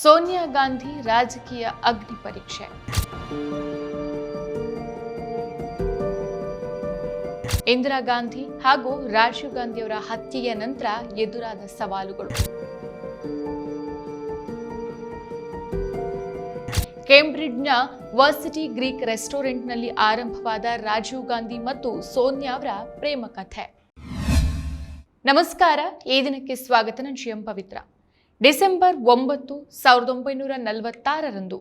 ಸೋನಿಯಾ ಗಾಂಧಿ ರಾಜಕೀಯ ಅಗ್ನಿ ಪರೀಕ್ಷೆ. ಇಂದಿರಾ ಗಾಂಧಿ ಹಾಗೂ ರಾಜೀವ್ ಗಾಂಧಿಯವರ ಹತ್ಯೆಯ ನಂತರ ಎದುರಾದ ಸವಾಲುಗಳು. ಕೇಂಬ್ರಿಡ್ಜ್ನ ವರ್ಸಿಟಿ ಗ್ರೀಕ್ ರೆಸ್ಟೋರೆಂಟ್ನಲ್ಲಿ ಆರಂಭವಾದ ರಾಜೀವ್ ಗಾಂಧಿ ಮತ್ತು ಸೋನಿಯಾ ಅವರ ಪ್ರೇಮ ಕಥೆ. ನಮಸ್ಕಾರ, ಈ ದಿನಕ್ಕೆ ಸ್ವಾಗತ. ನಾನು ಜಿಎಂ ಪವಿತ್ರ. ಡಿಸೆಂಬರ್ 9, 1946ರಂದು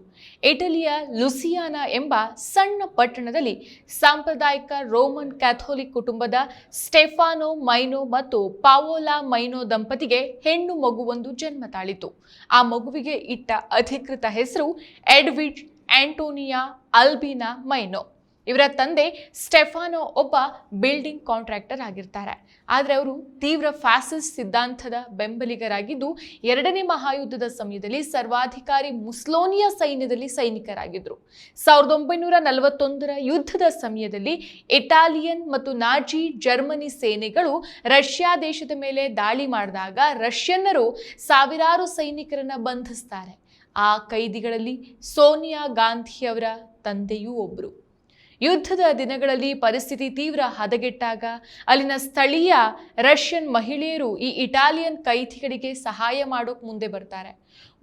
ಇಟಲಿಯ ಲುಸಿಯಾನಾ ಎಂಬ ಸಣ್ಣ ಪಟ್ಟಣದಲ್ಲಿ ಸಾಂಪ್ರದಾಯಿಕ ರೋಮನ್ ಕ್ಯಾಥೋಲಿಕ್ ಕುಟುಂಬದ ಸ್ಟೆಫಾನೋ ಮೈನೋ ಮತ್ತು ಪಾವೋಲಾ ಮೈನೋ ದಂಪತಿಗೆ ಹೆಣ್ಣು ಮಗುವೊಂದು ಜನ್ಮ ತಾಳಿತು. ಆ ಮಗುವಿಗೆ ಇಟ್ಟ ಅಧಿಕೃತ ಹೆಸರು ಎಡ್ವಿಡ್ ಆಂಟೋನಿಯಾ ಅಲ್ಬಿನಾ ಮೈನೋ. ಇವರ ತಂದೆ ಸ್ಟೆಫಾನೋ ಒಬ್ಬ ಬಿಲ್ಡಿಂಗ್ ಕಾಂಟ್ರಾಕ್ಟರ್ ಆಗಿರ್ತಾರೆ. ಆದರೆ ಅವರು ತೀವ್ರ ಫ್ಯಾಸಿಸ್ಟ್ ಸಿದ್ಧಾಂತದ ಬೆಂಬಲಿಗರಾಗಿದ್ದು, ಎರಡನೇ ಮಹಾಯುದ್ಧದ ಸಮಯದಲ್ಲಿ ಸರ್ವಾಧಿಕಾರಿ ಮುಸ್ಸೋಲಿನಿಯ ಸೈನ್ಯದಲ್ಲಿ ಸೈನಿಕರಾಗಿದ್ದರು. 1941ರ ಯುದ್ಧದ ಸಮಯದಲ್ಲಿ ಇಟಾಲಿಯನ್ ಮತ್ತು ನಾಜಿ ಜರ್ಮನಿ ಸೇನೆಗಳು ರಷ್ಯಾ ದೇಶದ ಮೇಲೆ ದಾಳಿ ಮಾಡಿದಾಗ ರಷ್ಯನ್ನರು ಸಾವಿರಾರು ಸೈನಿಕರನ್ನ ಬಂಧಿಸ್ತಾರೆ. ಆ ಕೈದಿಗಳಲ್ಲಿ ಸೋನಿಯಾ ಗಾಂಧಿಯವರ ತಂದೆಯೂ ಒಬ್ಬರು. ಯುದ್ಧದ ದಿನಗಳಲ್ಲಿ ಪರಿಸ್ಥಿತಿ ತೀವ್ರ ಹದಗೆಟ್ಟಾಗ ಅಲ್ಲಿನ ಸ್ಥಳೀಯ ರಷ್ಯನ್ ಮಹಿಳೆಯರು ಈ ಇಟಾಲಿಯನ್ ಕೈದಿಗಳಿಗೆ ಸಹಾಯ ಮಾಡೋಕೆ ಮುಂದೆ ಬರ್ತಾರೆ.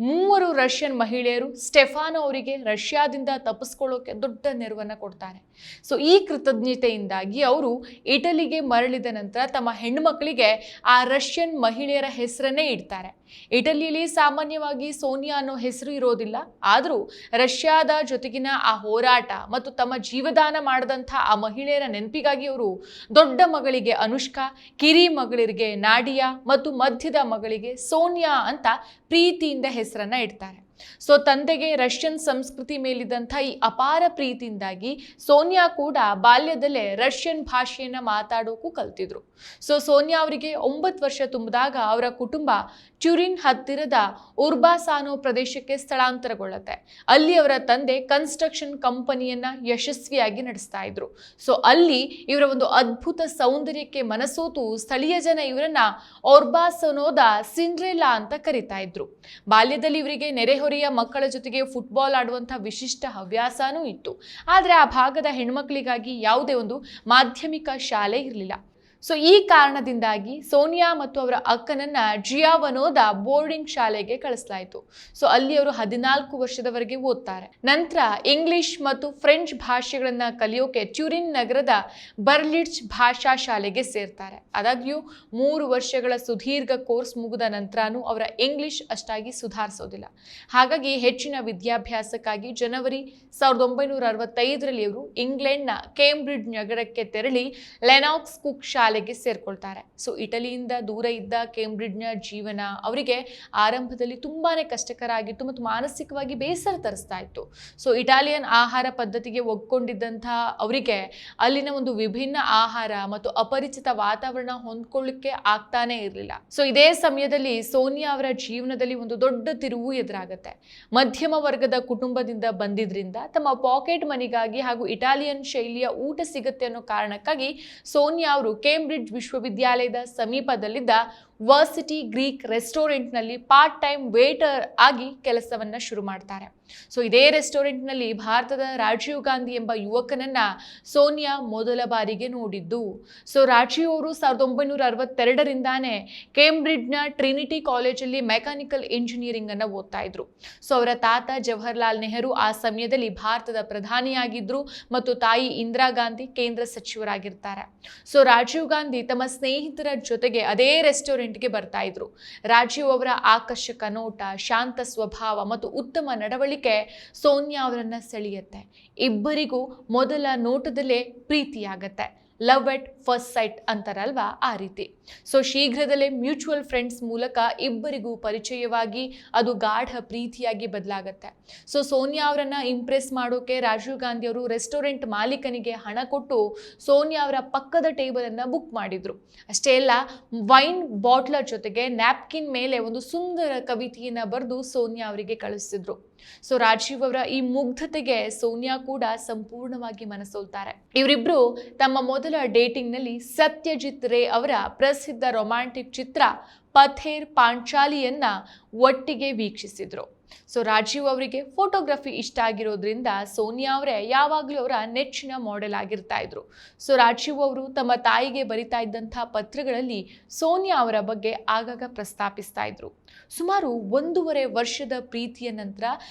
3 ರಷ್ಯನ್ ಮಹಿಳೆಯರು ಸ್ಟೆಫಾನೋ ಅವರಿಗೆ ರಷ್ಯಾದಿಂದ ತಪ್ಪಿಸ್ಕೊಳ್ಳೋಕೆ ದೊಡ್ಡ ನೆರವನ್ನು ಕೊಡ್ತಾರೆ. ಸೊ ಈ ಕೃತಜ್ಞತೆಯಿಂದಾಗಿ ಅವರು ಇಟಲಿಗೆ ಮರಳಿದ ನಂತರ ತಮ್ಮ ಹೆಣ್ಣುಮಕ್ಕಳಿಗೆ ಆ ರಷ್ಯನ್ ಮಹಿಳೆಯರ ಹೆಸರನ್ನೇ ಇಡ್ತಾರೆ. ಇಟಲಿಯಲ್ಲಿ ಸಾಮಾನ್ಯವಾಗಿ ಸೋನಿಯಾ ಅನ್ನೋ ಹೆಸರು ಇರೋದಿಲ್ಲ. ಆದರೂ ರಷ್ಯಾದ ಜೊತೆಗಿನ ಆ ಹೋರಾಟ ಮತ್ತು ತಮ್ಮ ಜೀವದಾನ ಮಾಡಿದಂಥ ಆ ಮಹಿಳೆಯರ ನೆನಪಿಗಾಗಿ ಅವರು ದೊಡ್ಡ ಮಗಳಿಗೆ ಅನುಷ್ಕಾ, ಕಿರಿ ಮಗಳಿಗೆ ನಾಡಿಯಾ ಮತ್ತು ಮಧ್ಯದ ಮಗಳಿಗೆ ಸೋನಿಯಾ ಅಂತ ಪ್ರೀತಿಯಿಂದ ಹೆಸರನ್ನ ಇಡ್ತಾರೆ. ಸೊ ತಂದೆಗೆ ರಷ್ಯನ್ ಸಂಸ್ಕೃತಿ ಮೇಲಿದ್ದಂಥ ಈ ಅಪಾರ ಪ್ರೀತಿಯಿಂದಾಗಿ ಸೋನಿಯಾ ಕೂಡ ಬಾಲ್ಯದಲ್ಲೇ ರಷ್ಯನ್ ಭಾಷೆಯನ್ನ ಮಾತಾಡೋಕು ಕಲ್ತಿದ್ರು. ಸೊ ಸೋನಿಯಾ ಅವರಿಗೆ 9 ವರ್ಷ ತುಂಬಿದಾಗ ಅವರ ಕುಟುಂಬ ಟ್ಯೂರಿನ್ ಹತ್ತಿರದ ಉರ್ಬಾಸಾನೋ ಪ್ರದೇಶಕ್ಕೆ ಸ್ಥಳಾಂತರಗೊಳ್ಳುತ್ತೆ. ಅಲ್ಲಿ ಅವರ ತಂದೆ ಕನ್ಸ್ಟ್ರಕ್ಷನ್ ಕಂಪನಿಯನ್ನ ಯಶಸ್ವಿಯಾಗಿ ನಡೆಸ್ತಾ ಇದ್ರು. ಸೊ ಅಲ್ಲಿ ಇವರ ಒಂದು ಅದ್ಭುತ ಸೌಂದರ್ಯಕ್ಕೆ ಮನಸೋತು ಸ್ಥಳೀಯ ಜನ ಇವರನ್ನ ಉರ್ಬಾಸಾನೋದ ಸಿಂಡ್ರೆಲಾ ಅಂತ ಕರೀತಾ ಇದ್ರು. ಬಾಲ್ಯದಲ್ಲಿ ಇವರಿಗೆ ನೆರೆಹೊರೆಯ ಮಕ್ಕಳ ಜೊತೆಗೆ ಫುಟ್ಬಾಲ್ ಆಡುವಂಥ ವಿಶಿಷ್ಟ ಹವ್ಯಾಸನೂ ಇತ್ತು. ಆದರೆ ಆ ಭಾಗದ ಹೆಣ್ಮಕ್ಳಿಗಾಗಿ ಯಾವುದೇ ಒಂದು ಮಾಧ್ಯಮಿಕ ಶಾಲೆ ಇರಲಿಲ್ಲ. ಸೊ ಈ ಕಾರಣದಿಂದಾಗಿ ಸೋನಿಯಾ ಮತ್ತು ಅವರ ಅಕ್ಕನನ್ನ ಜಿಯಾವನೋದ ಬೋರ್ಡಿಂಗ್ ಶಾಲೆಗೆ ಕಳಿಸಲಾಯಿತು. ಸೊ ಅಲ್ಲಿ ಅವರು 14 ವರ್ಷದವರೆಗೆ ಓದ್ತಾರೆ. ನಂತರ ಇಂಗ್ಲಿಷ್ ಮತ್ತು ಫ್ರೆಂಚ್ ಭಾಷೆಗಳನ್ನ ಕಲಿಯೋಕೆ ಟ್ಯೂರಿನ್ ನಗರದ ಬರ್ಲಿಟ್ಜ್ ಭಾಷಾ ಶಾಲೆಗೆ ಸೇರ್ತಾರೆ. ಆದಾಗ್ಯೂ 3 ವರ್ಷಗಳ ಸುದೀರ್ಘ ಕೋರ್ಸ್ ಮುಗಿದ ನಂತರನೂ ಅವರ ಇಂಗ್ಲಿಷ್ ಅಷ್ಟಾಗಿ ಸುಧಾರಿಸೋದಿಲ್ಲ. ಹಾಗಾಗಿ ಹೆಚ್ಚಿನ ವಿದ್ಯಾಭ್ಯಾಸಕ್ಕಾಗಿ ಜನವರಿ 1965ರಲ್ಲಿ ಅವರು ಇಂಗ್ಲೆಂಡ್ನ ಕೇಂಬ್ರಿಡ್ಜ್ ನಗರಕ್ಕೆ ತೆರಳಿ ಲೆನಾಕ್ಸ್ ಕುಕ್ ಶಾಲೆಗೆ ಸೇರ್ಕೊಳ್ತಾರೆ. ಸೊ ಇಟಲಿಯಿಂದ ದೂರ ಇದ್ದ ಕೇಂಬ್ರಿಡ್ಜ್ನ ಜೀವನ ಅವರಿಗೆ ಆರಂಭದಲ್ಲಿ ತುಂಬಾನೇ ಕಷ್ಟಕರ ಆಗಿತ್ತು ಮತ್ತು ಮಾನಸಿಕವಾಗಿ ಬೇಸರ ತರಿಸ್ತಾ ಇತ್ತು. ಸೊ ಇಟಾಲಿಯನ್ ಆಹಾರ ಪದ್ಧತಿಗೆ ಒಗ್ಕೊಂಡಿದ್ದಂತಹ ಅವರಿಗೆ ಅಲ್ಲಿನ ಒಂದು ವಿಭಿನ್ನ ಆಹಾರ ಮತ್ತು ಅಪರಿಚಿತ ವಾತಾವರಣ ಹೊಂದ್ಕೊಳ್ಳಿಕ್ಕೆ ಆಗ್ತಾನೆ ಇರಲಿಲ್ಲ. ಸೊ ಇದೇ ಸಮಯದಲ್ಲಿ ಸೋನಿಯಾ ಅವರ ಜೀವನದಲ್ಲಿ ಒಂದು ದೊಡ್ಡ ತಿರುವು ಎದುರಾಗುತ್ತೆ. ಮಧ್ಯಮ ವರ್ಗದ ಕುಟುಂಬದಿಂದ ಬಂದಿದ್ರಿಂದ ತಮ್ಮ ಪಾಕೆಟ್ ಮನಿಗಾಗಿ ಹಾಗೂ ಇಟಾಲಿಯನ್ ಶೈಲಿಯ ಊಟ ಸಿಗುತ್ತೆ ಅನ್ನೋ ಕಾರಣಕ್ಕಾಗಿ ಸೋನಿಯಾ ಅವರು ಕೇಂಬ್ರಿಡ್ಜ್ ವಿಶ್ವವಿದ್ಯಾಲಯದ ಸಮೀಪದಲ್ಲಿದ್ದ ವರ್ಸಿಟಿ ಗ್ರೀಕ್ ರೆಸ್ಟೋರೆಂಟ್ನಲ್ಲಿ ಪಾರ್ಟ್ ಟೈಮ್ ವೇಟರ್ ಆಗಿ ಕೆಲಸವನ್ನ ಶುರು ಮಾಡ್ತಾರೆ. ಸೊ ಇದೇ ರೆಸ್ಟೋರೆಂಟ್ನಲ್ಲಿ ಭಾರತದ ರಾಜೀವ್ ಗಾಂಧಿ ಎಂಬ ಯುವಕನನ್ನ ಸೋನಿಯಾ ಮೊದಲ ಬಾರಿಗೆ ನೋಡಿದ್ದು. ಸೊ ರಾಜೀವ್ ಅವರು 1962ರಿಂದಾನೇ ಕೇಂಬ್ರಿಡ್ಜ್ನ ಟ್ರಿನಿಟಿ ಕಾಲೇಜಲ್ಲಿ ಮೆಕ್ಯಾನಿಕಲ್ ಇಂಜಿನಿಯರಿಂಗ್ ಅನ್ನ ಓದ್ತಾ ಇದ್ರು. ಸೊ ಅವರ ತಾತ ಜವಾಹರ್ಲಾಲ್ ನೆಹರು ಆ ಸಮಯದಲ್ಲಿ ಭಾರತದ ಪ್ರಧಾನಿಯಾಗಿದ್ರು ಮತ್ತು ತಾಯಿ ಇಂದಿರಾ ಗಾಂಧಿ ಕೇಂದ್ರ ಸಚಿವರಾಗಿರ್ತಾರೆ. ಸೊ ರಾಜೀವ್ ಗಾಂಧಿ ತಮ್ಮ ಸ್ನೇಹಿತರ ಜೊತೆಗೆ ಅದೇ ರೆಸ್ಟೋರೆಂಟ್ಗೆ ಬರ್ತಾ ಇದ್ರು. ರಾಜೀವ್ ಅವರ ಆಕರ್ಷಕ ನೋಟ, ಶಾಂತ ಸ್ವಭಾವ ಮತ್ತು ಉತ್ತಮ ನಡವಳಿಕೆ ಸೋನಿಯಾ ಅವರನ್ನ ಸೆಳೆಯುತ್ತೆ. ಇಬ್ಬರಿಗೂ ಮೊದಲ ನೋಟದಲ್ಲೇ ಪ್ರೀತಿಯಾಗತ್ತೆ. ಲವ್ ಎಟ್ ಫಸ್ಟ್ ಸೈಟ್ ಅಂತಾರಲ್ವಾ, ಆ ರೀತಿ. ಸೊ ಶೀಘ್ರದಲ್ಲೇ ಮ್ಯೂಚುವಲ್ ಫ್ರೆಂಡ್ಸ್ ಮೂಲಕ ಇಬ್ಬರಿಗೂ ಪರಿಚಯವಾಗಿ ಅದು ಗಾಢ ಪ್ರೀತಿಯಾಗಿ ಬದಲಾಗತ್ತೆ. ಸೊ ಸೋನಿಯಾ ಅವರನ್ನ ಇಂಪ್ರೆಸ್ ಮಾಡೋಕೆ ರಾಜೀವ್ ಗಾಂಧಿ ಅವರು ರೆಸ್ಟೋರೆಂಟ್ ಮಾಲೀಕನಿಗೆ ಹಣ ಕೊಟ್ಟು ಸೋನಿಯಾ ಅವರ ಪಕ್ಕದ ಟೇಬಲ್ ಅನ್ನ ಬುಕ್ ಮಾಡಿದ್ರು. ಅಷ್ಟೇ ಅಲ್ಲ, ವೈನ್ ಬಾಟ್ಲ ಜೊತೆಗೆ ನ್ಯಾಪ್ಕಿನ್ ಮೇಲೆ ಒಂದು ಸುಂದರ ಕವಿತೆಯನ್ನ ಬರೆದು ಸೋನಿಯಾ ಅವರಿಗೆ ಕಳಿಸಿದ್ರು. ಸೊ ರಾಜೀವ್ ಅವರ ಈ ಮುಗ್ಧತೆಗೆ ಸೋನಿಯಾ ಕೂಡ ಸಂಪೂರ್ಣವಾಗಿ ಮನಸೋಲ್ತಾರೆ. ಇವರಿಬ್ರು ತಮ್ಮ ಮೊದಲ ಡೇಟಿಂಗ್ ನಲ್ಲಿ ಸತ್ಯಜಿತ್ ರೇ ಅವರ ಪ್ರಸಿದ್ಧ ರೊಮ್ಯಾಂಟಿಕ್ ಚಿತ್ರ ಪಥೇರ್ ಪಾಂಚಾಲಿಯನ್ನ ಒಟ್ಟಿಗೆ ವೀಕ್ಷಿಸಿದ್ರು. ಸೊ ರಾಜೀವ್ ಅವರಿಗೆ ಫೋಟೋಗ್ರಫಿ ಇಷ್ಟ ಆಗಿರೋದ್ರಿಂದ ಸೋನಿಯಾ ಅವರೇ ಯಾವಾಗಲೂ ಅವರ ನೆಚ್ಚಿನ ಮಾಡೆಲ್ ಆಗಿರ್ತಾ ಇದ್ರು. ಸೊ ರಾಜೀವ್ ಅವರು ತಮ್ಮ ತಾಯಿಗೆ ಬರಿತಾ ಇದ್ದಂತಹ ಪತ್ರಗಳಲ್ಲಿ ಸೋನಿಯಾ ಅವರ ಬಗ್ಗೆ ಆಗಾಗ ಪ್ರಸ್ತಾಪಿಸ್ತಾ ಇದ್ರು. ಸುಮಾರು 1.5 ವರ್ಷದ ಪ್ರೀತಿಯ ನಂತರ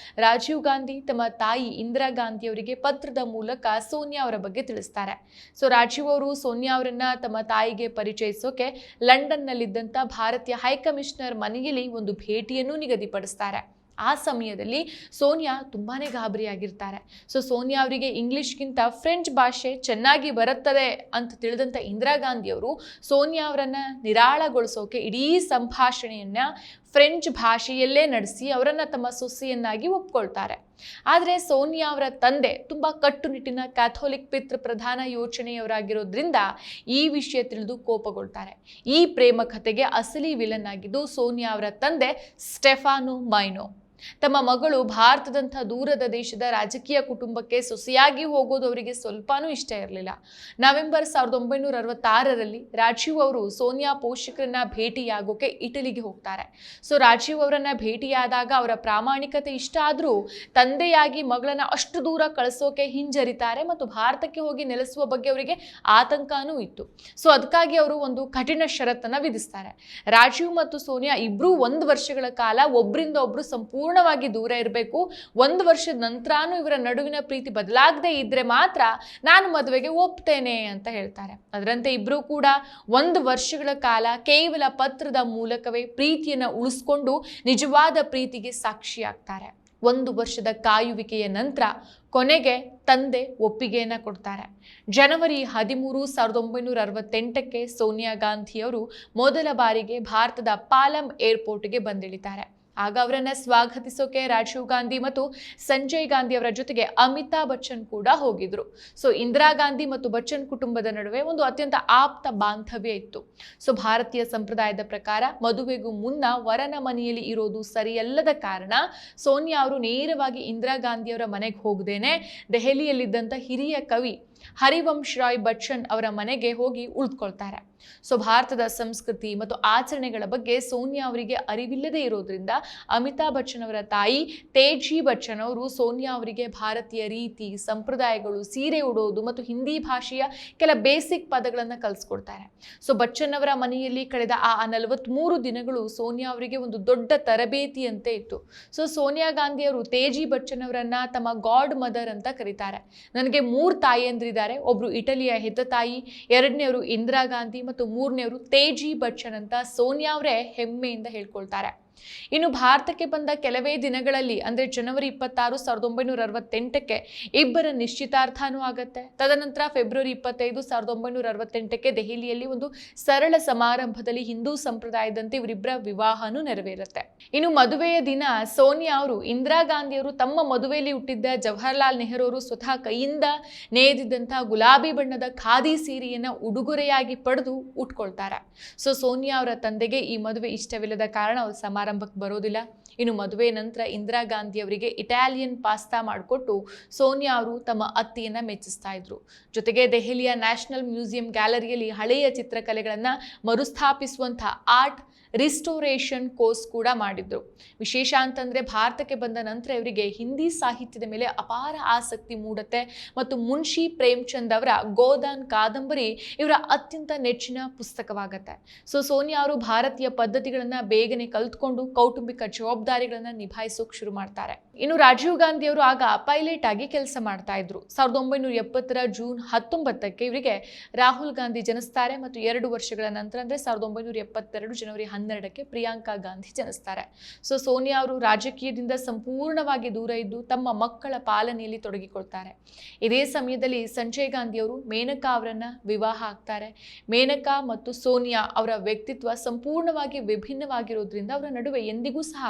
ರಾಜೀವ್ ಗಾಂಧಿ ತಮ್ಮ ತಾಯಿ ಇಂದಿರಾ ಗಾಂಧಿ ಅವರಿಗೆ ಪತ್ರದ ಮೂಲಕ ಸೋನಿಯಾ ಅವರ ಬಗ್ಗೆ ತಿಳಿಸ್ತಾರೆ. ಸೊ ರಾಜೀವ್ ಅವರು ಸೋನಿಯಾ ಅವರನ್ನ ತಮ್ಮ ತಾಯಿಗೆ ಪರಿಚಯಿಸೋಕೆ ಲಂಡನ್ನಲ್ಲಿದ್ದಂಥ ಭಾರತೀಯ ಹೈಕಮಿಷನರ್ ಮನೆಯಲ್ಲಿ ಒಂದು ಭೇಟಿಯನ್ನು ನಿಗದಿಪಡಿಸ್ತಾರೆ. ಆ ಸಮಯದಲ್ಲಿ ಸೋನಿಯಾ ತುಂಬಾನೇ ಗಾಬರಿಯಾಗಿರ್ತಾರೆ. ಸೊ ಸೋನಿಯಾ ಅವರಿಗೆ ಇಂಗ್ಲಿಷ್ಗಿಂತ ಫ್ರೆಂಚ್ ಭಾಷೆ ಚೆನ್ನಾಗಿ ಬರುತ್ತದೆ ಅಂತ ತಿಳಿದಂಥ ಇಂದಿರಾ ಗಾಂಧಿ ಅವರು ಸೋನಿಯಾ ಅವರನ್ನ ನಿರಾಳಗೊಳಿಸೋಕೆ ಇಡೀ ಸಂಭಾಷಣೆಯನ್ನ ಫ್ರೆಂಚ್ ಭಾಷೆಯಲ್ಲೇ ನಡೆಸಿ ಅವರನ್ನ ತಮ್ಮ ಸೊಸೆಯನ್ನಾಗಿ ಒಪ್ಕೊಳ್ತಾರೆ. ಆದರೆ ಸೋನಿಯಾ ಅವರ ತಂದೆ ತುಂಬಾ ಕಟ್ಟುನಿಟ್ಟಿನ ಕ್ಯಾಥೋಲಿಕ್ ಪಿತೃ ಪ್ರಧಾನ ಯೋಚನೆಯವರಾಗಿರೋದ್ರಿಂದ ಈ ವಿಷಯ ತಿಳಿದು ಕೋಪಗೊಳ್ತಾರೆ. ಈ ಪ್ರೇಮ ಕಥೆಗೆ ಅಸಲಿ ವಿಲನ್ ಆಗಿದ್ದು ಸೋನಿಯಾ ಅವರ ತಂದೆ ಸ್ಟೆಫಾನೋ ಮೈನೋ. ತಮ್ಮ ಮಗಳು ಭಾರತದಂಥ ದೂರದ ದೇಶದ ರಾಜಕೀಯ ಕುಟುಂಬಕ್ಕೆ ಸೊಸೆಯಾಗಿ ಹೋಗೋದು ಅವರಿಗೆ ಸ್ವಲ್ಪನೂ ಇಷ್ಟ ಇರಲಿಲ್ಲ. ನವೆಂಬರ್ 1966ರಲ್ಲಿ ರಾಜೀವ್ ಅವರು ಸೋನಿಯಾ ಪೋಷಕರನ್ನ ಭೇಟಿಯಾಗೋಕೆ ಇಟಲಿಗೆ ಹೋಗ್ತಾರೆ. ಸೊ ರಾಜೀವ್ ಅವರನ್ನ ಭೇಟಿಯಾದಾಗ ಅವರ ಪ್ರಾಮಾಣಿಕತೆ ಇಷ್ಟ ಆದರೂ ತಂದೆಯಾಗಿ ಮಗಳನ್ನ ಅಷ್ಟು ದೂರ ಕಳಿಸೋಕೆ ಹಿಂಜರಿತಾರೆ ಮತ್ತು ಭಾರತಕ್ಕೆ ಹೋಗಿ ನೆಲೆಸುವ ಬಗ್ಗೆ ಅವರಿಗೆ ಆತಂಕನೂ ಇತ್ತು. ಸೊ ಅದಕ್ಕಾಗಿ ಅವರು ಒಂದು ಕಠಿಣ ಷರತ್ತನ್ನ ವಿಧಿಸ್ತಾರೆ. ರಾಜೀವ್ ಮತ್ತು ಸೋನಿಯಾ ಇಬ್ರು 1 ವರ್ಷಗಳ ಕಾಲ ಒಬ್ಬರಿಂದ ಒಬ್ರು ಸಂಪೂರ್ಣವಾಗಿ ದೂರ ಇರಬೇಕು. 1 ವರ್ಷದ ನಂತರನೂ ಇವರ ನಡುವಿನ ಪ್ರೀತಿ ಬದಲಾಗದೇ ಇದ್ರೆ ಮಾತ್ರ ನಾನು ಮದುವೆಗೆ ಒಪ್ತೇನೆ ಅಂತ ಹೇಳ್ತಾರೆ. ಅದರಂತೆ ಇಬ್ರು ಕೂಡ 1 ವರ್ಷಗಳ ಕಾಲ ಕೇವಲ ಪತ್ರದ ಮೂಲಕವೇ ಪ್ರೀತಿಯನ್ನ ಉಳಿಸ್ಕೊಂಡು ನಿಜವಾದ ಪ್ರೀತಿಗೆ ಸಾಕ್ಷಿಯಾಗ್ತಾರೆ. 1 ವರ್ಷದ ಕಾಯುವಿಕೆಯ ನಂತರ ಕೊನೆಗೆ ತಂದೆ ಒಪ್ಪಿಗೆಯನ್ನ ಕೊಡ್ತಾರೆ. ಜನವರಿ 13, 1968ಕ್ಕೆ ಸೋನಿಯಾ ಗಾಂಧಿಯವರು ಮೊದಲ ಬಾರಿಗೆ ಭಾರತದ ಪಾಲಂ ಏರ್ಪೋರ್ಟ್ಗೆ ಬಂದಿಳಿತಾರೆ. ಆಗ ಅವರನ್ನ ಸ್ವಾಗತಿಸೋಕೆ ರಾಜೀವ್ ಗಾಂಧಿ ಮತ್ತು ಸಂಜಯ್ ಗಾಂಧಿ ಅವರ ಜೊತೆಗೆ ಅಮಿತಾಬ್ ಬಚ್ಚನ್ ಕೂಡ ಹೋಗಿದ್ರು. ಸೊ ಇಂದಿರಾ ಗಾಂಧಿ ಮತ್ತು ಬಚ್ಚನ್ ಕುಟುಂಬದ ನಡುವೆ ಒಂದು ಅತ್ಯಂತ ಆಪ್ತ ಬಾಂಧವ್ಯ ಇತ್ತು. ಸೊ ಭಾರತೀಯ ಸಂಪ್ರದಾಯದ ಪ್ರಕಾರ ಮದುವೆಗೂ ಮುನ್ನ ವರನ ಮನೆಯಲ್ಲಿ ಇರೋದು ಸರಿಯಲ್ಲದ ಕಾರಣ ಸೋನಿಯಾ ಅವರು ನೇರವಾಗಿ ಇಂದಿರಾ ಗಾಂಧಿಯವರ ಮನೆಗೆ ಹೋಗದೇನೆ ದೆಹಲಿಯಲ್ಲಿದ್ದಂಥ ಹಿರಿಯ ಕವಿ ಹರಿವಂಶ್ ರಾಯ್ ಬಚ್ಚನ್ ಅವರ ಮನೆಗೆ ಹೋಗಿ ಉಳಿದುಕೊಳ್ತಾರೆ. ಸೊ ಭಾರತದ ಸಂಸ್ಕೃತಿ ಮತ್ತು ಆಚರಣೆಗಳ ಬಗ್ಗೆ ಸೋನಿಯಾ ಅವರಿಗೆ ಅರಿವಿಲ್ಲದೆ ಇರೋದ್ರಿಂದ ಅಮಿತಾಬ್ ಬಚ್ಚನ್ ಅವರ ತಾಯಿ ತೇಜಿ ಬಚ್ಚನ್ ಅವರು ಸೋನಿಯಾ ಅವರಿಗೆ ಭಾರತೀಯ ರೀತಿ, ಸಂಪ್ರದಾಯಗಳು, ಸೀರೆ ಉಡೋದು ಮತ್ತು ಹಿಂದಿ ಭಾಷೆಯ ಕೆಲ ಬೇಸಿಕ್ ಪದಗಳನ್ನು ಕಲಿಸ್ಕೊಡ್ತಾರೆ. ಸೊ ಬಚ್ಚನ್ ಅವರ ಮನೆಯಲ್ಲಿ ಕಳೆದ ಆ 43 ದಿನಗಳು ಸೋನಿಯಾ ಅವರಿಗೆ ಒಂದು ದೊಡ್ಡ ತರಬೇತಿಯಂತೆ ಇತ್ತು. ಸೊ ಸೋನಿಯಾ ಗಾಂಧಿ ಅವರು ತೇಜಿ ಬಚ್ಚನ್ ಅವರನ್ನ ತಮ್ಮ ಗಾಡ್ ಮದರ್ ಅಂತ ಕರೀತಾರೆ. ನನಗೆ 3 ತಾಯಿಯಂದ್ರಿದ್ದಾರೆ. ಒಬ್ರು ಇಟಲಿಯ ಹೆತ್ತ ತಾಯಿ, 2ನೇವರು ಇಂದಿರಾ ಗಾಂಧಿ ಮತ್ತು 3ನೇವರು ತೇಜಿ ಬಚ್ಚನ್ ಅಂತ ಸೋನಿಯಾ ಅವರೇ ಹೆಮ್ಮೆಯಿಂದ ಹೇಳ್ಕೊಳ್ತಾರೆ. ಇನ್ನು ಭಾರತಕ್ಕೆ ಬಂದ ಕೆಲವೇ ದಿನಗಳಲ್ಲಿ ಅಂದ್ರೆ ಜನವರಿ 26, 1968ಕ್ಕೆ ಇಬ್ಬರ ನಿಶ್ಚಿತಾರ್ಥನೂ ಆಗತ್ತೆ. ತದನಂತರ ಫೆಬ್ರವರಿ 25, 1968ಕ್ಕೆ ದೆಹಲಿಯಲ್ಲಿ ಒಂದು ಸರಳ ಸಮಾರಂಭದಲ್ಲಿ ಹಿಂದೂ ಸಂಪ್ರದಾಯದಂತೆ ಇವರಿಬ್ಬರ ವಿವಾಹನೂ ನೆರವೇರುತ್ತೆ. ಇನ್ನು ಮದುವೆಯ ದಿನ ಸೋನಿಯಾ ಅವರು ಇಂದಿರಾ ಗಾಂಧಿ ಅವರು ತಮ್ಮ ಮದುವೆಯಲ್ಲಿ ಹುಟ್ಟಿದ್ದ ಜವಾಹರ್ಲಾಲ್ ನೆಹರು ಅವರು ಸ್ವತಃ ಕೈಯಿಂದ ನೇಯ್ದಿದ್ದಂತಹ ಗುಲಾಬಿ ಬಣ್ಣದ ಖಾದಿ ಸೀರೆಯನ್ನ ಉಡುಗೊರೆಯಾಗಿ ಪಡೆದು ಉಟ್ಕೊಳ್ತಾರೆ. ಸೊ ಸೋನಿಯಾ ಅವರ ತಂದೆಗೆ ಈ ಮದುವೆ ಇಷ್ಟವಿಲ್ಲದ ಕಾರಣ ಅವರು ಸಮಾರಂಭಕ್ಕೆ ಬರೋದಿಲ್ಲ. ಇನ್ನು ಮದುವೆ ನಂತರ ಇಂದಿರಾ ಗಾಂಧಿ ಅವರಿಗೆ ಇಟಾಲಿಯನ್ ಪಾಸ್ತಾ ಮಾಡಿಕೊಟ್ಟು ಸೋನಿಯಾ ಅವರು ತಮ್ಮ ಅತ್ತಿಯನ್ನ ಮೆಚ್ಚಿಸ್ತಾ ಇದ್ರು. ಜೊತೆಗೆ ದೆಹಲಿಯ ನ್ಯಾಷನಲ್ ಮ್ಯೂಸಿಯಂ ಗ್ಯಾಲರಿಯಲ್ಲಿ ಹಳೆಯ ಚಿತ್ರಕಲೆಗಳನ್ನ ಮರುಸ್ಥಾಪಿಸುವಂತಹ ಆರ್ಟ್ ರಿಸ್ಟೋರೇಷನ್ ಕೋರ್ಸ್ ಕೂಡ ಮಾಡಿದ್ರು. ವಿಶೇಷ ಅಂತಂದ್ರೆ ಭಾರತಕ್ಕೆ ಬಂದ ನಂತರ ಇವರಿಗೆ ಹಿಂದಿ ಸಾಹಿತ್ಯದ ಮೇಲೆ ಅಪಾರ ಆಸಕ್ತಿ ಮೂಡುತ್ತೆ ಮತ್ತು ಮುನ್ಷಿ ಪ್ರೇಮ್ಚಂದ್ ಅವರ ಗೋದಾನ್ ಕಾದಂಬರಿ ಇವರ ಅತ್ಯಂತ ನೆಚ್ಚಿನ ಪುಸ್ತಕವಾಗತ್ತೆ. ಸೊ ಸೋನಿಯಾ ಅವರು ಭಾರತೀಯ ಪದ್ಧತಿಗಳನ್ನ ಬೇಗನೆ ಕಲ್ತ್ಕೊಂಡು ಕೌಟುಂಬಿಕ ಜವಾಬ್ದಾರಿಗಳನ್ನ ನಿಭಾಯಿಸೋಕೆ ಶುರು ಮಾಡ್ತಾರೆ. ಇನ್ನು ರಾಜೀವ್ ಗಾಂಧಿ ಅವರು ಆಗ ಪೈಲಟ್ ಆಗಿ ಕೆಲಸ ಮಾಡ್ತಾ ಇದ್ರು. 1970ರ ಜೂನ್ 19ಕ್ಕೆ ಇವರಿಗೆ ರಾಹುಲ್ ಗಾಂಧಿ ಜನಿಸ್ತಾರೆ ಮತ್ತು 2 ವರ್ಷಗಳ ನಂತರ ಅಂದ್ರೆ 1972 ಜನವರಿ 12ಕ್ಕೆ ಪ್ರಿಯಾಂಕಾ ಗಾಂಧಿ ಜನಿಸ್ತಾರೆ. ಸೊ ಸೋನಿಯಾ ಅವರು ರಾಜಕೀಯದಿಂದ ಸಂಪೂರ್ಣವಾಗಿ ದೂರ ಇದ್ದು ತಮ್ಮ ಮಕ್ಕಳ ಪಾಲನೆಯಲ್ಲಿ ತೊಡಗಿಕೊಳ್ತಾರೆ. ಇದೇ ಸಮಯದಲ್ಲಿ ಸಂಜಯ್ ಗಾಂಧಿ ಅವರು ಮೇನಕಾ ಅವರನ್ನ ವಿವಾಹ ಆಗ್ತಾರೆ. ಮೇನಕಾ ಮತ್ತು ಸೋನಿಯಾ ಅವರ ವ್ಯಕ್ತಿತ್ವ ಸಂಪೂರ್ಣವಾಗಿ ವಿಭಿನ್ನವಾಗಿರೋದ್ರಿಂದ ಅವರ ನಡುವೆ ಎಂದಿಗೂ ಸಹ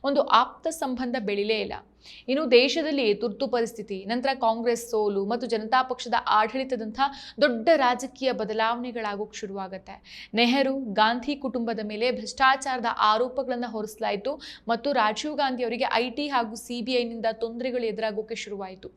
ಒಂದು ಆಪ್ತ ಸಂಬಂಧ ಬೆಳಿಲೇ ಇಲ್ಲ. ಇನ್ನು ದೇಶದಲ್ಲಿ ತುರ್ತು ಪರಿಸ್ಥಿತಿ, ನಂತರ ಕಾಂಗ್ರೆಸ್ ಸೋಲು ಮತ್ತು ಜನತಾ ಪಕ್ಷದ ಆಡಳಿತದಂತಹ ದೊಡ್ಡ ರಾಜಕೀಯ ಬದಲಾವಣೆಗಳಾಗೋಕೆ ಶುರುವಾಗುತ್ತೆ. ನೆಹರು ಗಾಂಧಿ ಕುಟುಂಬದ ಮೇಲೆ ಭ್ರಷ್ಟಾಚಾರದ ಆರೋಪಗಳನ್ನು ಹೊರಿಸಲಾಯಿತು ಮತ್ತು ರಾಜೀವ್ ಗಾಂಧಿ ಅವರಿಗೆ ಐಟಿ ಹಾಗೂ ಸಿಬಿಐನಿಂದ ತೊಂದರೆಗಳು ಎದುರಾಗೋಕೆ ಶುರುವಾಯಿತು.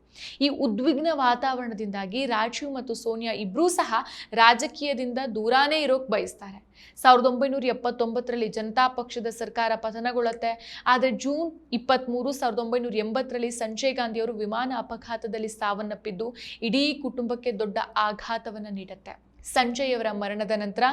ಈ ಉದ್ವಿಗ್ನ ವಾತಾವರಣದಿಂದಾಗಿ ರಾಜೀವ್ ಮತ್ತು ಸೋನಿಯಾ ಇಬ್ಬರೂ ಸಹ ರಾಜಕೀಯದಿಂದ ದೂರಾನೇ ಇರೋಕೆ ಬಯಸ್ತಾರೆ. 1979ರಲ್ಲಿ ಜನತಾ ಪಕ್ಷದ ಸರ್ಕಾರ ಪತನಗೊಳ್ಳುತ್ತೆ. ಆದರೆ ಜೂನ್ 23, 1980ರಲ್ಲಿ ಸಂಜಯ್ ಗಾಂಧಿ ಅವರು ವಿಮಾನ ಅಪಘಾತದಲ್ಲಿ ಸಾವನ್ನಪ್ಪಿದ್ದು ಇಡೀ ಕುಟುಂಬಕ್ಕೆ ದೊಡ್ಡ ಆಘಾತವನ್ನು ನೀಡುತ್ತೆ. ಸಂಜಯ್ ಅವರ ಮರಣದ ನಂತರ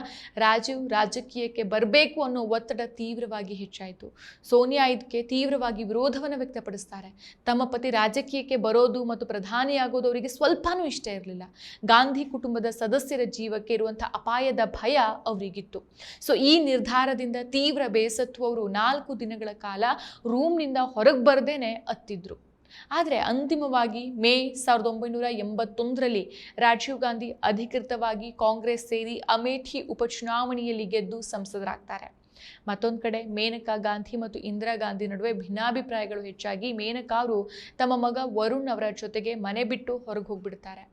ರಾಜೀವ್ ರಾಜಕೀಯಕ್ಕೆ ಬರಬೇಕು ಅನ್ನೋ ಒತ್ತಡ ತೀವ್ರವಾಗಿ ಹೆಚ್ಚಾಯಿತು. ಸೋನಿಯಾ ಇದಕ್ಕೆ ತೀವ್ರವಾಗಿ ವಿರೋಧವನ್ನು ವ್ಯಕ್ತಪಡಿಸ್ತಾರೆ. ತಮ್ಮ ಪತಿ ರಾಜಕೀಯಕ್ಕೆ ಬರೋದು ಮತ್ತು ಪ್ರಧಾನಿಯಾಗೋದು ಅವರಿಗೆ ಸ್ವಲ್ಪನೂ ಇಷ್ಟ ಇರಲಿಲ್ಲ. ಗಾಂಧಿ ಕುಟುಂಬದ ಸದಸ್ಯರ ಜೀವಕ್ಕೆ ಇರುವಂಥ ಅಪಾಯದ ಭಯ ಅವರಿಗಿತ್ತು. ಸೊ ಈ ನಿರ್ಧಾರದಿಂದ ತೀವ್ರ ಬೇಸತ್ತು ಅವರು 4 ದಿನಗಳ ಕಾಲ ರೂಮ್ನಿಂದ ಹೊರಗೆ ಬರದೇನೆ ಅತ್ತಿದ್ರು. ಆದರೆ ಅಂತಿಮವಾಗಿ ಮೇ 1981ರಲ್ಲಿ ರಾಜೀವ್ ಗಾಂಧಿ ಅಧಿಕೃತವಾಗಿ ಕಾಂಗ್ರೆಸ್ ಸೇರಿ ಅಮೇಠಿ ಉಪಚುನಾವಣೆಯಲ್ಲಿ ಗೆದ್ದು ಸಂಸದರಾಗ್ತಾರೆ. ಮತ್ತೊಂದು ಕಡೆ ಮೇನಕಾ ಗಾಂಧಿ ಮತ್ತು ಇಂದಿರಾ ಗಾಂಧಿ ನಡುವೆ ಭಿನ್ನಾಭಿಪ್ರಾಯಗಳು ಹೆಚ್ಚಾಗಿ ಮೇನಕಾ ಅವರು ತಮ್ಮ ಮಗ ವರುಣ್ ಅವರ ಜೊತೆಗೆ ಮನೆ ಬಿಟ್ಟು ಹೊರಗೆ ಹೋಗ್ಬಿಡ್ತಾರೆ.